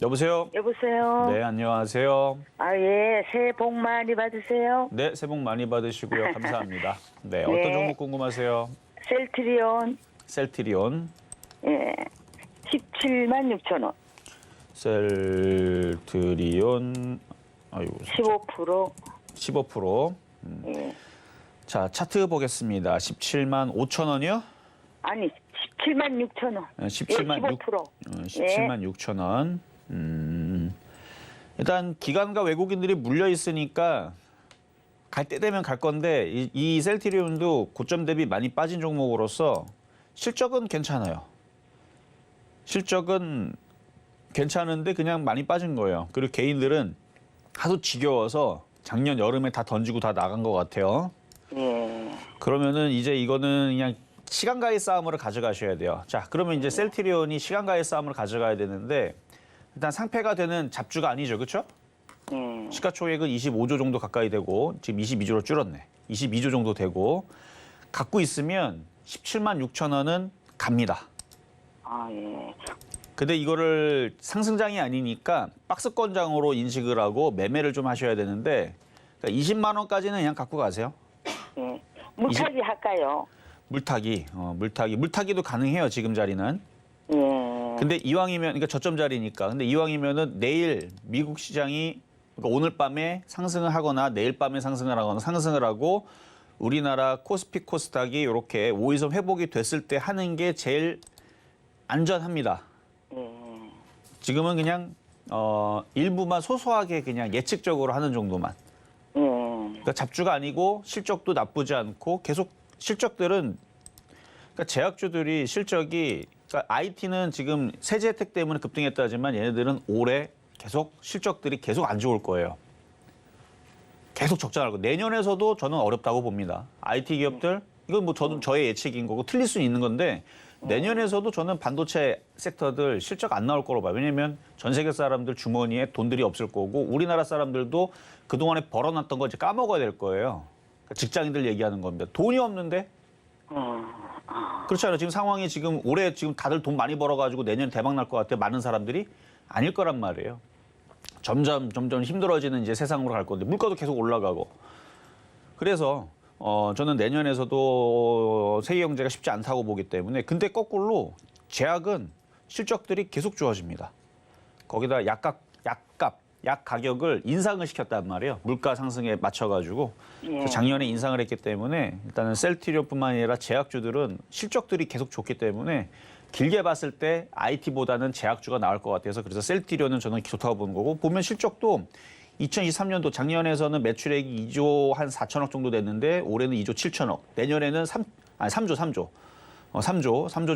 여보세요. 여보세요. 네, 안녕하세요. 아, 예. 새해 복 많이 받으세요. 네, 새해 복 많이 받으시고요. 감사합니다. 네, 어떤 종목 궁금하세요? 셀트리온, 셀트리온. 예. 17만 6천 원. 셀트리온. 아이고. 15%. 15%. 예. 자, 차트 보겠습니다. 17만 5천 원이요? 아니, 17만 6천 원. 17만 15%. 17만 6천 원. 일단 기관과 외국인들이 물려 있으니까 갈 때 되면 갈 건데 이 셀트리온도 고점 대비 많이 빠진 종목으로서 실적은 괜찮아요. 실적은 괜찮은데 그냥 많이 빠진 거예요. 그리고 개인들은 하도 지겨워서 작년 여름에 다 던지고 다 나간 것 같아요. 예. 그러면은 이제 이거는 그냥 시간과의 싸움으로 가져가셔야 돼요. 자, 그러면 이제 셀트리온이 시간과의 싸움으로 가져가야 되는데 일단 상패가 되는 잡주가 아니죠, 그렇죠? 시가총액은 25조 정도 가까이 되고 지금 22조로 줄었네. 22조 정도 되고 갖고 있으면 17만 6천 원은 갑니다. 아, 예. 근데 이거를 상승장이 아니니까 박스권장으로 인식을 하고 매매를 좀 하셔야 되는데 그러니까 20만 원까지는 그냥 갖고 가세요. 예. 물타기 할까요? 물타기도 가능해요, 지금 자리는. 예. 근데 이왕이면 그러니까 저점 자리니까. 근데 이왕이면은 내일 미국 시장이 그러니까 오늘 밤에 상승을 하거나 내일 밤에 상승을 하고 우리나라 코스피 코스닥이 이렇게 5일선 회복이 됐을 때 하는 게 제일 안전합니다. 지금은 그냥 일부만 소소하게 그냥 예측적으로 하는 정도만. 그러니까 잡주가 아니고 실적도 나쁘지 않고 계속 실적들은 그러니까 제약주들이 실적이 그러니까 IT는 지금 세제 혜택 때문에 급등했다지만 얘네들은 올해 계속 실적들이 계속 안 좋을 거예요. 계속 적자날 거고 내년에서도 저는 어렵다고 봅니다. IT 기업들 이건 뭐 저는 저의 예측인 거고 틀릴 수는 있는 건데 내년에서도 저는 반도체 섹터들 실적 안 나올 거로 봐요. 왜냐하면 전 세계 사람들 주머니에 돈들이 없을 거고 우리나라 사람들도 그동안에 벌어놨던 거 이제 까먹어야 될 거예요. 그러니까 직장인들 얘기하는 겁니다. 돈이 없는데 그렇잖아요. 지금 상황이 지금 올해 지금 다들 돈 많이 벌어가지고 내년 대박 날 것 같아요. 많은 사람들이 아닐 거란 말이에요. 점점 힘들어지는 이제 세상으로 갈 건데 물가도 계속 올라가고 그래서 저는 내년에서도 세계 경제가 쉽지 않다고 보기 때문에 근데 거꾸로 제약은 실적들이 계속 좋아집니다. 거기다 약 가격을 인상을 시켰단 말이에요. 물가 상승에 맞춰가지고 작년에 인상을 했기 때문에 일단은 셀트리온뿐만 아니라 제약주들은 실적들이 계속 좋기 때문에 길게 봤을 때 IT보다는 제약주가 나을 것 같아서 그래서 셀트리온은 저는 좋다고 보는 거고 보면 실적도 2023년도 작년에서는 매출액이 2조 한 4천억 정도 됐는데 올해는 2조 7천억 내년에는 3조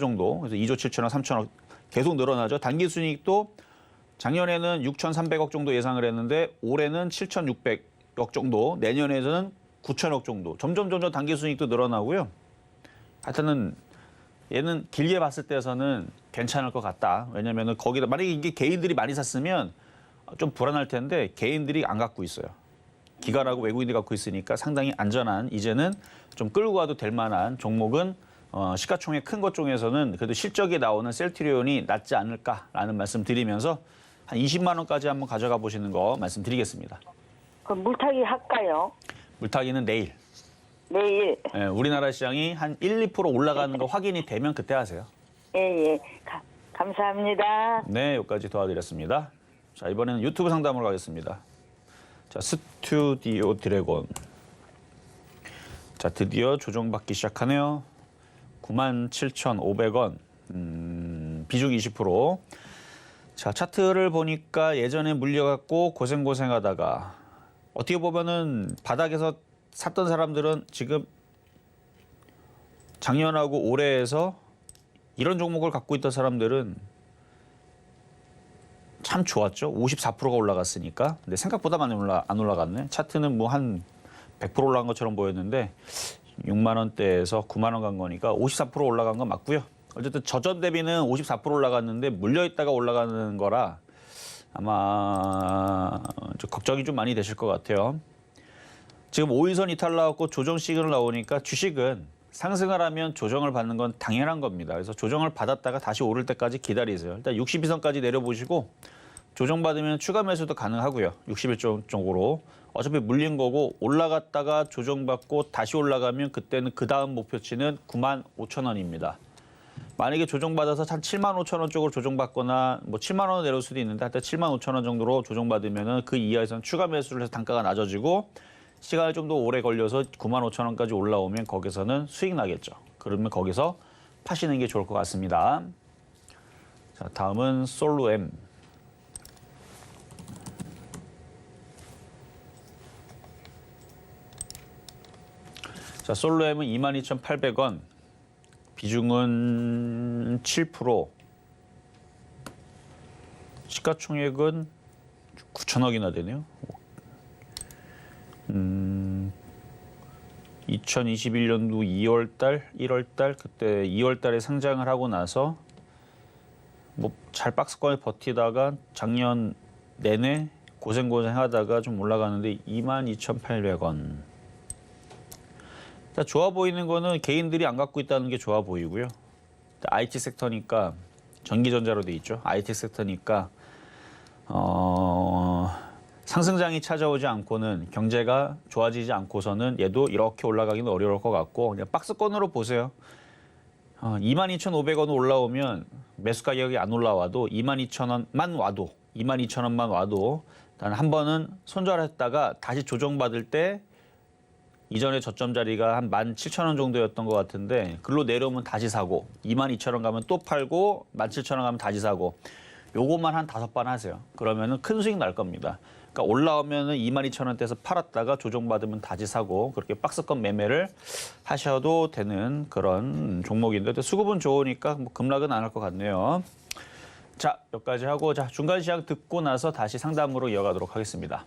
정도 그래서 2조 7천억 3천억 계속 늘어나죠. 당기순이익도 작년에는 6,300억 정도 예상을 했는데 올해는 7,600억 정도 내년에는 9천억 정도 점점 당기순이익도 늘어나고요. 하여튼은 얘는 길게 봤을 때에서는 괜찮을 것 같다. 왜냐면은 거기다 만약에 이게 개인들이 많이 샀으면 좀 불안할 텐데 개인들이 안 갖고 있어요. 기관하고 외국인들이 갖고 있으니까 상당히 안전한 이제는 좀 끌고 가도 될 만한 종목은 시가총액 큰 것 중에서는 그래도 실적이 나오는 셀트리온이 낫지 않을까라는 말씀 드리면서 한 20만 원까지 한번 가져가 보시는 거 말씀드리겠습니다. 그럼 물타기 할까요? 물타기는 내일. 내일. 예, 우리나라 시장이 한 1, 2% 올라가는 거 확인이 되면 그때 하세요. 예. 감사합니다. 네, 여기까지 도와드렸습니다. 자, 이번에는 유튜브 상담으로 가겠습니다. 자, 스튜디오 드래곤. 자, 드디어 조정받기 시작하네요. 97,500원. 비중 20%. 자, 차트를 보니까 예전에 물려갖고 고생하다가 어떻게 보면은 바닥에서 샀던 사람들은 지금 작년하고 올해에서 이런 종목을 갖고 있던 사람들은 참 좋았죠. 54%가 올라갔으니까. 근데 생각보다 많이 안 올라갔네. 차트는 뭐 한 100% 올라간 것처럼 보였는데 6만 원대에서 9만 원 간 거니까 54% 올라간 건 맞고요. 어쨌든 저점 대비는 54% 올라갔는데 물려있다가 올라가는 거라 아마 걱정이 좀 많이 되실 것 같아요. 지금 5일선 이탈 나왔고 조정 시그널 나오니까 주식은 상승을 하면 조정을 받는 건 당연한 겁니다. 그래서 조정을 받았다가 다시 오를 때까지 기다리세요. 일단 62선까지 내려보시고 조정받으면 추가 매수도 가능하고요. 61점 쪽으로. 어차피 물린 거고 올라갔다가 조정받고 다시 올라가면 그때는 그 다음 목표치는 95,000원입니다. 만약에 조정받아서 한 75,000원 쪽으로 조정받거나 뭐 7만 원 내려올 수도 있는데 하여튼 75,000원 정도로 조정받으면 그 이하에서는 추가 매수를 해서 단가가 낮아지고 시간이 좀 더 오래 걸려서 95,000원까지 올라오면 거기서는 수익 나겠죠. 그러면 거기서 파시는 게 좋을 것 같습니다. 자, 다음은 솔로엠. 자, 솔로엠은 22,800원. 비중은 7%. 시가총액은 9천억이나 되네요. 2021년도 2월달, 1월달 그때 2월달에 상장을 하고 나서 뭐 잘 박스권에 버티다가 작년 내내 고생하다가 좀 올라가는데 22,800원. 좋아 보이는 거는 개인들이 안 갖고 있다는 게 좋아 보이고요. IT 섹터니까 전기전자로 돼 있죠. IT 섹터니까 상승장이 찾아오지 않고는 경제가 좋아지지 않고서는 얘도 이렇게 올라가기는 어려울 것 같고 그냥 박스권으로 보세요. 22,500원 올라오면 매수 가격이 안 올라와도 22,000원만 와도 22,000원만 와도 단 한 번은 손절했다가 다시 조정받을 때 이전에 저점 자리가 한 17,000원 정도였던 것 같은데 글로 내려오면 다시 사고 22,000원 가면 또 팔고 17,000원 가면 다시 사고 요것만 한 5번 하세요. 그러면은 큰 수익 날 겁니다. 그러니까 올라오면은 22,000원대에서 팔았다가 조정받으면 다시 사고 그렇게 박스권 매매를 하셔도 되는 그런 종목인데 수급은 좋으니까 뭐 급락은 안 할 것 같네요. 자, 여기까지 하고 자, 중간 시황 듣고 나서 다시 상담으로 이어가도록 하겠습니다.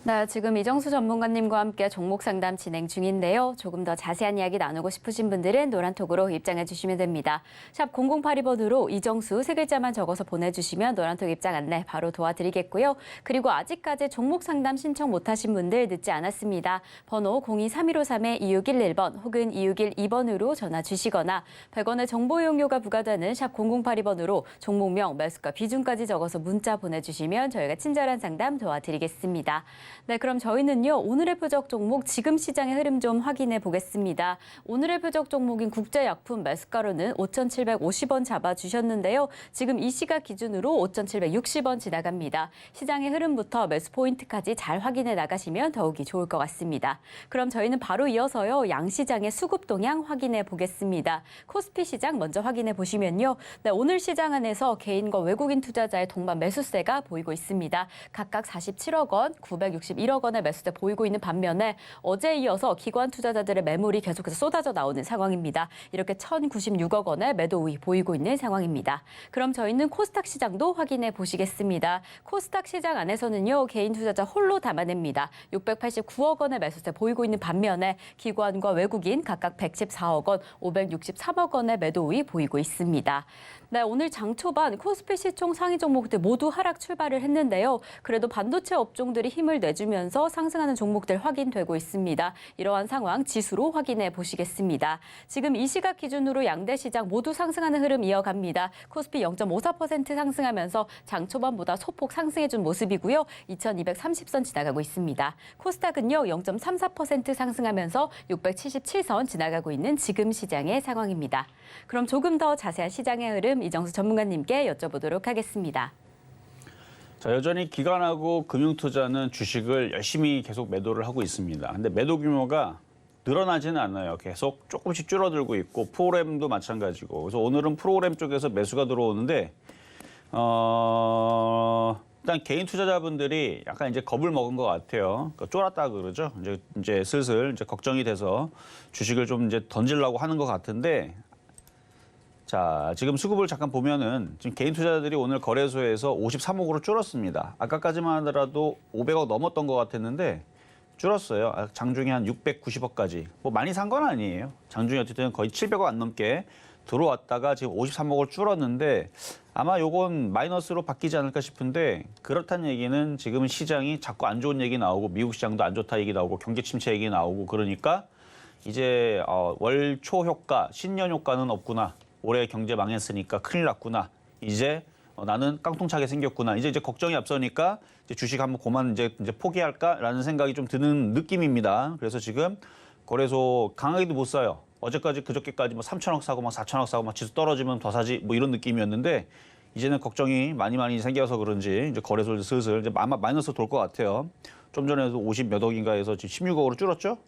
네, 지금 이정수 전문가님과 함께 종목 상담 진행 중인데요. 조금 더 자세한 이야기 나누고 싶으신 분들은 노란톡으로 입장해 주시면 됩니다. 샵 0082번으로 이정수 세 글자만 적어서 보내주시면 노란톡 입장 안내 바로 도와드리겠고요. 그리고 아직까지 종목 상담 신청 못하신 분들 늦지 않았습니다. 번호 023153-2611번 혹은 2612번으로 전화 주시거나 100원의 정보 이용료가 부과되는 샵 0082번으로 종목명, 매수가, 비중까지 적어서 문자 보내주시면 저희가 친절한 상담 도와드리겠습니다. 네, 그럼 저희는요, 오늘의 표적 종목 지금 시장의 흐름 좀 확인해 보겠습니다. 오늘의 표적 종목인 국제약품 매수가로는 5,750원 잡아주셨는데요. 지금 이 시각 기준으로 5,760원 지나갑니다. 시장의 흐름부터 매수 포인트까지 잘 확인해 나가시면 더욱이 좋을 것 같습니다. 그럼 저희는 바로 이어서요, 양시장의 수급 동향 확인해 보겠습니다. 코스피 시장 먼저 확인해 보시면요. 네, 오늘 시장 안에서 개인과 외국인 투자자의 동반 매수세가 보이고 있습니다. 각각 47억 원, 961억 원의 매수세 보이고 있는 반면에 어제에 이어서 기관 투자자들의 매물이 계속해서 쏟아져 나오는 상황입니다. 이렇게 1,096억 원의 매도 우위 보이고 있는 상황입니다. 그럼 저희는 코스닥 시장도 확인해 보시겠습니다. 코스닥 시장 안에서는요, 개인 투자자 홀로 담아냅니다. 689억 원의 매수세 보이고 있는 반면에 기관과 외국인 각각 114억 원, 563억 원의 매도 우위 보이고 있습니다. 네, 오늘 장 초반 코스피 시총 상위 종목들 모두 하락 출발을 했는데요. 그래도 반도체 업종들이 힘을 내주면서 상승하는 종목들 확인되고 있습니다. 이러한 상황 지수로 확인해 보시겠습니다. 지금 이 시각 기준으로 양대 시장 모두 상승하는 흐름 이어갑니다. 코스피 0.54% 상승하면서 장 초반보다 소폭 상승해준 모습이고요. 2230선 지나가고 있습니다. 코스닥은요, 0.34% 상승하면서 677선 지나가고 있는 지금 시장의 상황입니다. 그럼 조금 더 자세한 시장의 흐름 이정수 전문가님께 여쭤보도록 하겠습니다. 자, 여전히 기관하고 금융투자는 주식을 열심히 계속 매도를 하고 있습니다. 근데 매도 규모가 늘어나지는 않아요. 계속 조금씩 줄어들고 있고 프로그램도 마찬가지고. 그래서 오늘은 프로그램 쪽에서 매수가 들어오는데 일단 개인 투자자분들이 약간 이제 겁을 먹은 것 같아요. 그러니까 쫄았다 그러죠. 이제 슬슬 이제 걱정이 돼서 주식을 좀 이제 던지려고 하는 것 같은데. 자, 지금 수급을 잠깐 보면은 지금 개인 투자자들이 오늘 거래소에서 53억으로 줄었습니다. 아까까지만 하더라도 500억 넘었던 것 같았는데 줄었어요. 장중에 한 690억까지. 뭐 많이 산 건 아니에요. 장중에 어쨌든 거의 700억 안 넘게 들어왔다가 지금 53억을 줄었는데 아마 요건 마이너스로 바뀌지 않을까 싶은데 그렇다는 얘기는 지금은 시장이 자꾸 안 좋은 얘기 나오고 미국 시장도 안 좋다 얘기 나오고 경기 침체 얘기 나오고 그러니까 이제 월초 효과, 신년 효과는 없구나. 올해 경제 망했으니까 큰일 났구나. 이제 나는 깡통차게 생겼구나. 이제 걱정이 앞서니까 이제 주식 한번 그만 이제 포기할까라는 생각이 좀 드는 느낌입니다. 그래서 지금 거래소 강하게도 못 사요. 어제까지 그저께까지 뭐 3천억 사고 막 4천억 사고 막 지수 떨어지면 더 사지 뭐 이런 느낌이었는데 이제는 걱정이 많이 생겨서 그런지 이제 거래소 슬슬 이제 아마 마이너스 돌 것 같아요. 좀 전에도 50 몇 억인가 해서 지금 16억으로 줄었죠.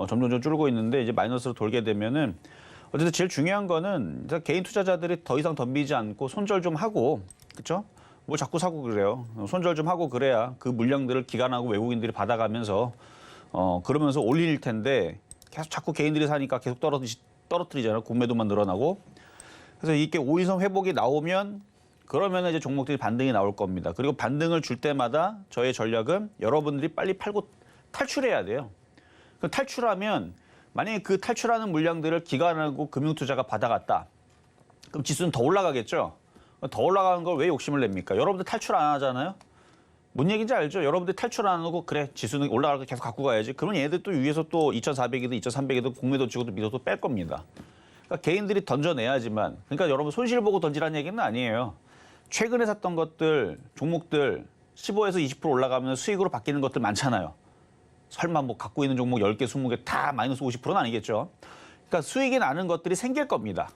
점점 줄고 있는데 이제 마이너스로 돌게 되면은 어쨌든 제일 중요한 거는 개인 투자자들이 더 이상 덤비지 않고 손절 좀 하고, 그렇죠? 뭐 자꾸 사고 그래요. 손절 좀 하고 그래야 그 물량들을 기관하고 외국인들이 받아가면서 그러면서 올릴 텐데 계속 자꾸 개인들이 사니까 계속 떨어뜨리잖아요. 공매도만 늘어나고. 그래서 이렇게 5일선 회복이 나오면 그러면 이제 종목들이 반등이 나올 겁니다. 그리고 반등을 줄 때마다 저의 전략은 여러분들이 빨리 팔고 탈출해야 돼요. 그럼 탈출하면 만약에 그 탈출하는 물량들을 기관하고 금융투자가 받아갔다. 그럼 지수는 더 올라가겠죠. 더 올라가는 걸 왜 욕심을 냅니까? 여러분들 탈출 안 하잖아요. 뭔 얘기인지 알죠? 여러분들 탈출 안 하고 그래 지수는 올라갈 거 계속 갖고 가야지. 그러면 얘네들 또 위에서 또 2,400이든 2,300이든 공매도 치고도 믿어도 뺄 겁니다. 그러니까 개인들이 던져내야지만. 그러니까 여러분 손실 보고 던지라는 얘기는 아니에요. 최근에 샀던 것들, 종목들 15에서 20% 올라가면 수익으로 바뀌는 것들 많잖아요. 설마 뭐 갖고 있는 종목 10개, 20개 다 마이너스 50%는 아니겠죠. 그러니까 수익이 나는 것들이 생길 겁니다.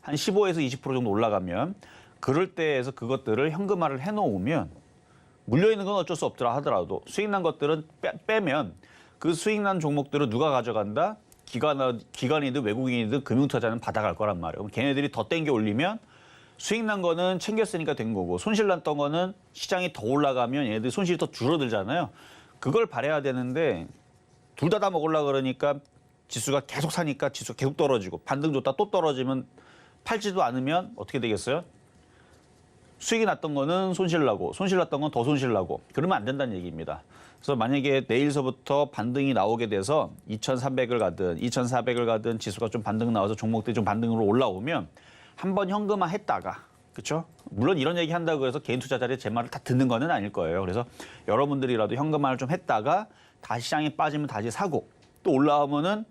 한 15에서 20% 정도 올라가면 그럴 때에서 그것들을 현금화를 해놓으면 물려있는 건 어쩔 수 없더라 하더라도 수익 난 것들은 빼면 그 수익 난 종목들을 누가 가져간다? 기관이든 외국인이든 금융투자자는 받아갈 거란 말이에요. 그럼 걔네들이 더 땡겨 올리면 수익 난 거는 챙겼으니까 된 거고 손실 났던 거는 시장이 더 올라가면 얘네들 손실이 더 줄어들잖아요. 그걸 바라야 되는데 둘 다 먹으려고 그러니까 지수가 계속 사니까 지수가 계속 떨어지고 반등 줬다 또 떨어지면 팔지도 않으면 어떻게 되겠어요? 수익이 났던 거는 손실 나고 손실 났던 건 더 손실 나고 그러면 안 된다는 얘기입니다. 그래서 만약에 내일서부터 반등이 나오게 돼서 2,300을 가든 2,400을 가든 지수가 좀 반등 나와서 종목들이 좀 반등으로 올라오면 한번 현금화 했다가 그렇죠? 물론 이런 얘기 한다고 해서 개인 투자자들이 제 말을 다 듣는 거는 아닐 거예요. 그래서 여러분들이라도 현금화를 좀 했다가 다시 시장에 빠지면 다시 사고 또 올라오면은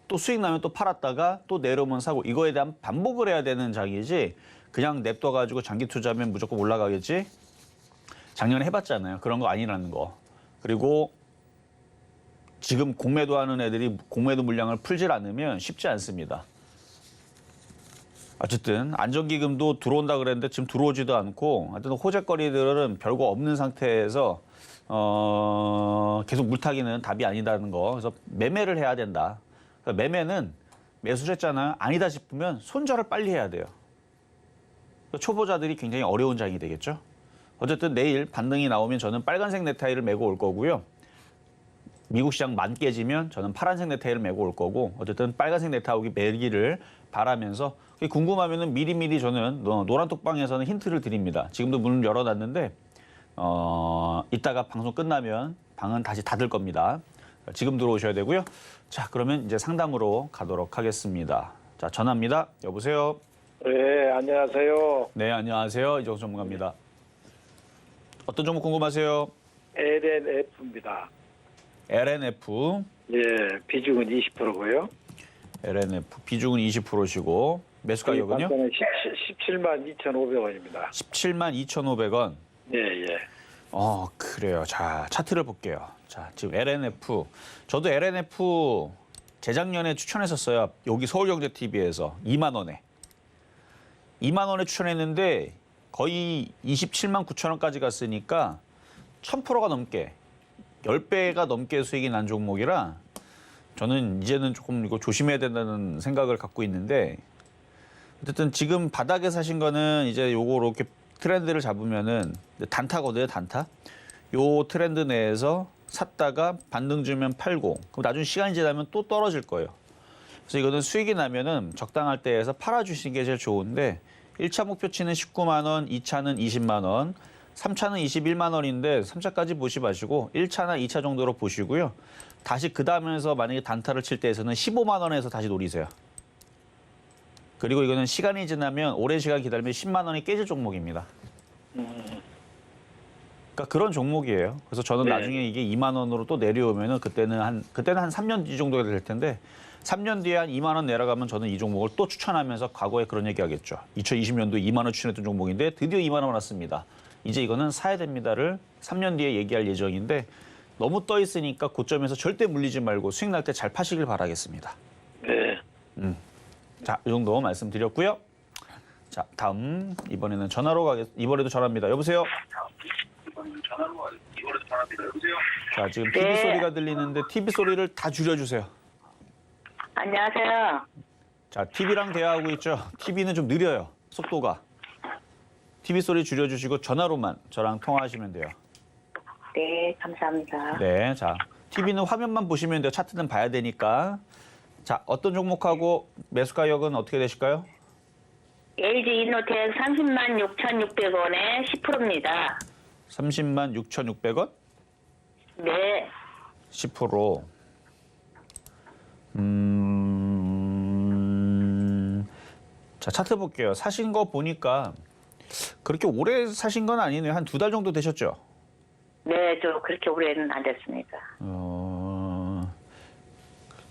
또 수익 나면 또 팔았다가 또 내려오면 사고 이거에 대한 반복을 해야 되는 장이지 그냥 냅둬가지고 장기 투자하면 무조건 올라가겠지? 작년에 해봤잖아요. 그런 거 아니라는 거. 그리고 지금 공매도 하는 애들이 공매도 물량을 풀질 않으면 쉽지 않습니다. 어쨌든 안정기금도 들어온다 그랬는데 지금 들어오지도 않고 하여튼 호재거리들은 별거 없는 상태에서 계속 물타기는 답이 아니다는 거. 그래서 매매를 해야 된다. 그러니까 매매는 매수를 했잖아요. 아니다 싶으면 손절을 빨리 해야 돼요. 초보자들이 굉장히 어려운 장이 되겠죠. 어쨌든 내일 반등이 나오면 저는 빨간색 넥타이를 메고 올 거고요. 미국 시장 만 깨지면 저는 파란색 넥타이를 메고 올 거고 어쨌든 빨간색 넥타이 매기를 바라면서 궁금하면은 미리미리 저는 노란톡방에서는 힌트를 드립니다. 지금도 문을 열어놨는데 이따가 방송 끝나면 방은 다시 닫을 겁니다. 지금 들어오셔야 되고요. 자, 그러면 이제 상담으로 가도록 하겠습니다. 자, 전화입니다. 여보세요. 네, 안녕하세요. 네, 안녕하세요. 이정수 전문가입니다. 어떤 종목 궁금하세요? LNF입니다. LNF. 예, 비중은 20%고요. LNF 비중은 20%시고 매수 가격은요? 17만 2,500원입니다. 17만 2,500원. 예, 예. 그래요. 자, 차트를 볼게요. 자, 지금 LNF. 저도 LNF 재작년에 추천했었어요. 여기 서울경제TV에서 2만 원에. 2만 원에 추천했는데 거의 27만 9천 원까지 갔으니까 1,000%가 넘게 10배가 넘게 수익이 난 종목이라 저는 이제는 조금 이거 조심해야 된다는 생각을 갖고 있는데 어쨌든 지금 바닥에 사신 거는 이제 요거 이렇게 트렌드를 잡으면은 단타거든요, 단타. 요 트렌드 내에서 샀다가 반등 주면 팔고 그럼 나중에 시간이 지나면 또 떨어질 거예요. 그래서 이거는 수익이 나면은 적당할 때에서 팔아주시는 게 제일 좋은데 1차 목표치는 19만 원, 2차는 20만 원, 3차는 21만 원인데 3차까지 보시 마시고 1차나 2차 정도로 보시고요. 다시 그 다음에서 만약에 단타를 칠 때에서는 15만 원에서 다시 노리세요. 그리고 이거는 시간이 지나면 오랜 시간 기다리면 10만 원이 깨질 종목입니다. 그러니까 그런 종목이에요. 그래서 저는 네. 나중에 이게 2만 원으로 또 내려오면은 그때는 한 3년 뒤 정도가 될 텐데 3년 뒤에 한 2만 원 내려가면 저는 이 종목을 또 추천하면서 과거에 그런 얘기 하겠죠. 2020년도에 2만 원 추천했던 종목인데 드디어 2만 원 왔습니다. 이제 이거는 사야 됩니다를 3년 뒤에 얘기할 예정인데 너무 떠 있으니까 고점에서 절대 물리지 말고 수익 날 때 잘 파시길 바라겠습니다. 네. 자, 이 정도 말씀드렸고요. 자, 다음 이번에는 전화로 이번에도 전화입니다. 여보세요. 자, 지금 TV 네. 소리가 들리는데 TV 소리를 다 줄여주세요. 안녕하세요. 자, TV랑 대화하고 있죠. TV는 좀 느려요. 속도가. TV 소리 줄여주시고 전화로만 저랑 통화하시면 돼요. 네, 감사합니다. 네, 자, TV는 화면만 보시면 돼요. 차트는 봐야 되니까. 자, 어떤 종목하고 매수 가격은 어떻게 되실까요? LG 이노텍 30만 6,600원에 10%입니다. 30만 6,600원? 네, 10%. 자, 차트 볼게요. 사신 거 보니까 그렇게 오래 사신 건 아니네요. 한 2달 정도 되셨죠? 네, 저 그렇게 오래는 안 됐습니다.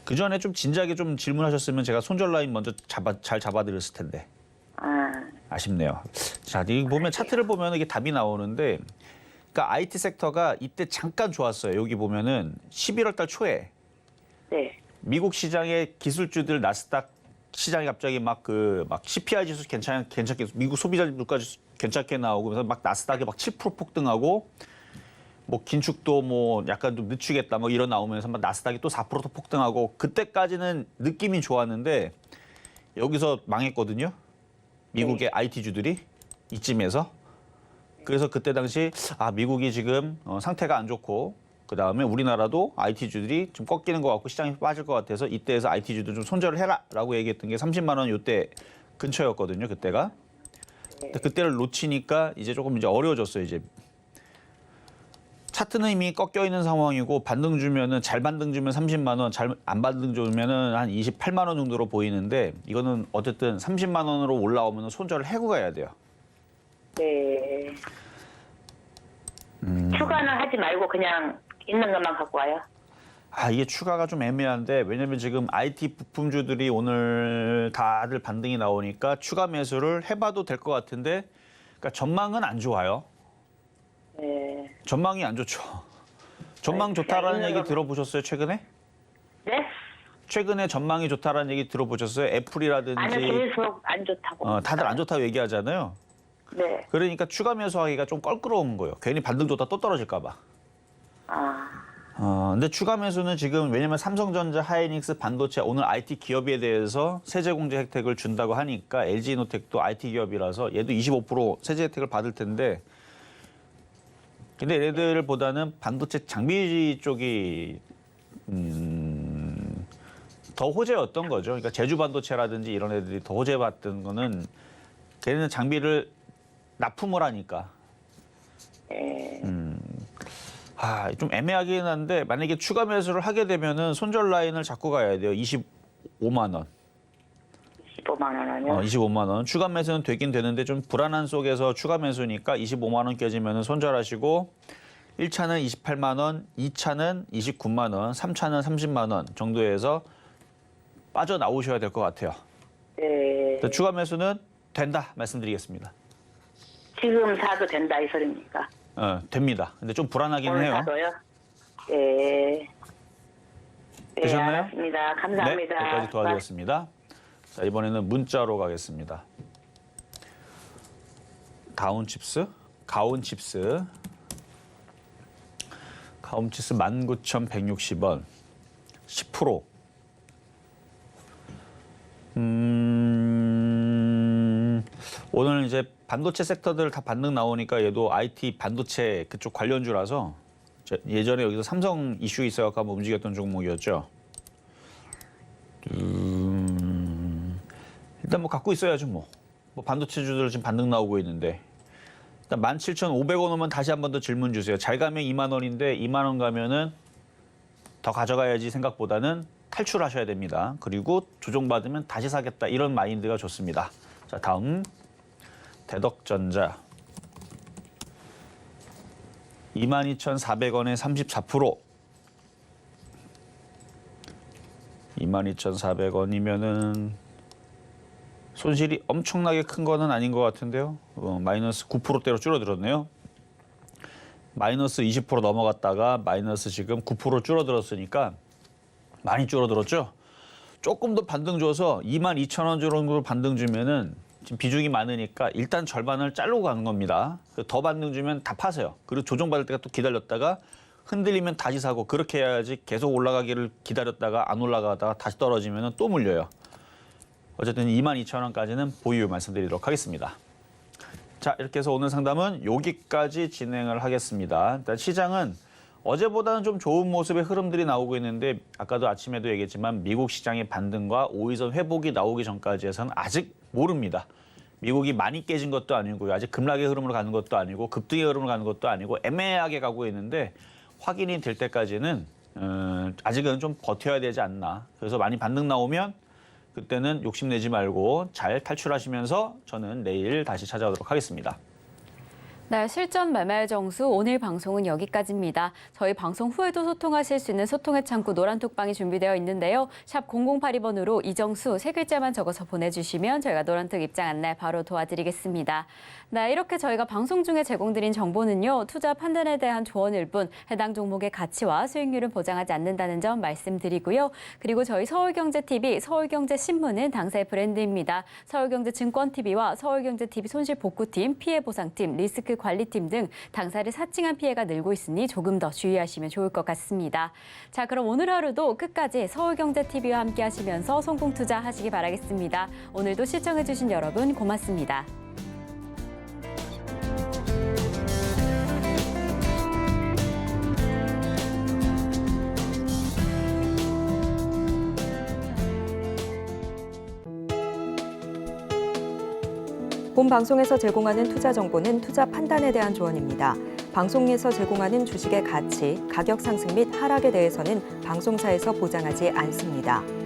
그 전에 좀 진작에 좀 질문하셨으면 제가 손절 라인 먼저 잘 잡아드렸을 텐데. 아쉽네요. 자, 이 보면 차트를 보면 이게 답이 나오는데, 그러니까 IT 섹터가 이때 잠깐 좋았어요. 여기 보면은 11월 달 초에 네, 미국 시장의 기술주들 나스닥 시장이 갑자기 막 CPI 지수 괜찮게 미국 소비자 물가지수 괜찮게 나오고 그래서 막 나스닥이 막 7% 폭등하고 뭐 긴축도 뭐 약간 좀 늦추겠다 뭐 이런 나오면서 막 나스닥이 또 4%도 폭등하고 그때까지는 느낌이 좋았는데 여기서 망했거든요. 미국의 IT주들이 이쯤에서. 그래서 그때 당시 미국이 지금 상태가 안 좋고 그다음에 우리나라도 IT주들이 좀 꺾이는 것 같고 시장이 빠질 것 같아서 이때에서 IT주들 좀 손절을 해라라고 얘기했던 게 30만 원 요때 근처였거든요. 그때가. 근데 그때를 놓치니까 이제 조금 이제 어려워졌어요. 이제 차트는 이미 꺾여 있는 상황이고 반등 주면은 잘 반등 주면 30만 원, 잘 안 반등 주면은 한 28만 원 정도로 보이는데 이거는 어쨌든 30만 원으로 올라오면 손절을 해고 가야 돼요. 네. 추가는 하지 말고 그냥 있는 것만 갖고 와요. 이게 추가가 좀 애매한데 왜냐면 지금 IT 부품주들이 오늘 다들 반등이 나오니까 추가 매수를 해봐도 될 것 같은데 그러니까 전망은 안 좋아요. 네. 전망이 안 좋죠. 전망 좋다라는 얘기 들어보셨어요, 최근에? 네? 최근에 전망이 좋다라는 얘기 들어보셨어요? 애플이라든지. 아니, 계속 안 좋다고. 다들 안 좋다고 얘기하잖아요. 네. 그러니까 추가 매수하기가 좀 껄끄러운 거예요. 괜히 반등 좋다 또 떨어질까 봐. 근데 추가 매수는 지금 왜냐면 삼성전자, 하이닉스, 반도체 오늘 IT 기업에 대해서 세제 공제 혜택을 준다고 하니까 LG이노텍도 IT 기업이라서 얘도 25% 세제 혜택을 받을 텐데 근데 얘네들보다는 반도체 장비 쪽이 더 호재였던 거죠. 그러니까 제주 반도체라든지 이런 애들이 더 호재받던 거는 걔네는 장비를 납품을 하니까. 좀 애매하긴 한데 만약에 추가 매수를 하게 되면은 손절 라인을 잡고 가야 돼요. 25만 원. 15만 원은요? 25만 원. 추가 매수는 되긴 되는데 좀 불안한 속에서 추가 매수니까 25만 원 깨지면은 손절하시고 1차는 28만 원, 2차는 29만 원, 3차는 30만 원 정도에서 빠져나오셔야 될 것 같아요. 네. 추가 매수는 된다 말씀드리겠습니다. 지금 사도 된다 이 소리입니까? 됩니다. 근데 좀 불안하긴 오늘 해요. 사도요? 네. 네, 되셨나요? 알았습니다. 감사합니다. 네, 여기까지 도와드렸습니다. 자, 이번에는 문자로 가겠습니다. 가온칩스 19,160원, 10%. 오늘 이제 반도체 섹터들 다 반등 나오니까 얘도 IT 반도체 그쪽 관련주라서 예전에 여기서 삼성 이슈 있어갖고 한번 움직였던 종목이었죠. 일단 뭐 갖고 있어야죠 뭐 반도체주들 지금 반등 나오고 있는데 일단 17,500원 오면 다시 한 번 더 질문 주세요. 잘 가면 2만 원인데 2만 원 가면은 더 가져가야지 생각보다는 탈출하셔야 됩니다. 그리고 조정받으면 다시 사겠다 이런 마인드가 좋습니다. 자, 다음 대덕전자 22,400원에 34%. 22,400원이면은 손실이 엄청나게 큰 거는 아닌 것 같은데요. 마이너스 9%대로 줄어들었네요. 마이너스 20% 넘어갔다가 마이너스 지금 9% 줄어들었으니까 많이 줄어들었죠. 조금 더 반등 줘서 22,000원 정도 반등 주면은 지금 비중이 많으니까 일단 절반을 자르고 가는 겁니다. 더 반등 주면 다 파세요. 그리고 조정받을 때가 또 기다렸다가 흔들리면 다시 사고 그렇게 해야지 계속 올라가기를 기다렸다가 안 올라가다가 다시 떨어지면 또 물려요. 어쨌든 22,000원까지는 보유 말씀드리도록 하겠습니다. 자, 이렇게 해서 오늘 상담은 여기까지 진행을 하겠습니다. 일단 시장은 어제보다는 좀 좋은 모습의 흐름들이 나오고 있는데 아까도 아침에도 얘기했지만 미국 시장의 반등과 5일선 회복이 나오기 전까지 해서는 아직 모릅니다. 미국이 많이 깨진 것도 아니고요. 아직 급락의 흐름으로 가는 것도 아니고 급등의 흐름으로 가는 것도 아니고 애매하게 가고 있는데 확인이 될 때까지는 아직은 좀 버텨야 되지 않나. 그래서 많이 반등 나오면 그때는 욕심내지 말고 잘 탈출하시면서 저는 내일 다시 찾아오도록 하겠습니다. 네, 실전 말말 정수 오늘 방송은 여기까지입니다. 저희 방송 후에도 소통하실 수 있는 소통의 창구 노란톡방이 준비되어 있는데요. 샵 0082번으로 이정수 3글자만 적어서 보내주시면 저희가 노란톡 입장 안내 바로 도와드리겠습니다. 네, 이렇게 저희가 방송 중에 제공드린 정보는요. 투자 판단에 대한 조언일 뿐 해당 종목의 가치와 수익률은 보장하지 않는다는 점 말씀드리고요. 그리고 저희 서울경제TV, 서울경제신문은 당사의 브랜드입니다. 서울경제증권TV와 서울경제TV 손실복구팀, 피해보상팀, 리스크 관리팀 등 당사를 사칭한 피해가 늘고 있으니 조금 더 주의하시면 좋을 것 같습니다. 자, 그럼 오늘 하루도 끝까지 서울경제TV와 함께 하시면서 성공 투자하시기 바라겠습니다. 오늘도 시청해주신 여러분 고맙습니다. 본 방송에서 제공하는 투자 정보는 투자 판단에 대한 조언입니다. 방송에서 제공하는 주식의 가치, 가격 상승 및 하락에 대해서는 방송사에서 보장하지 않습니다.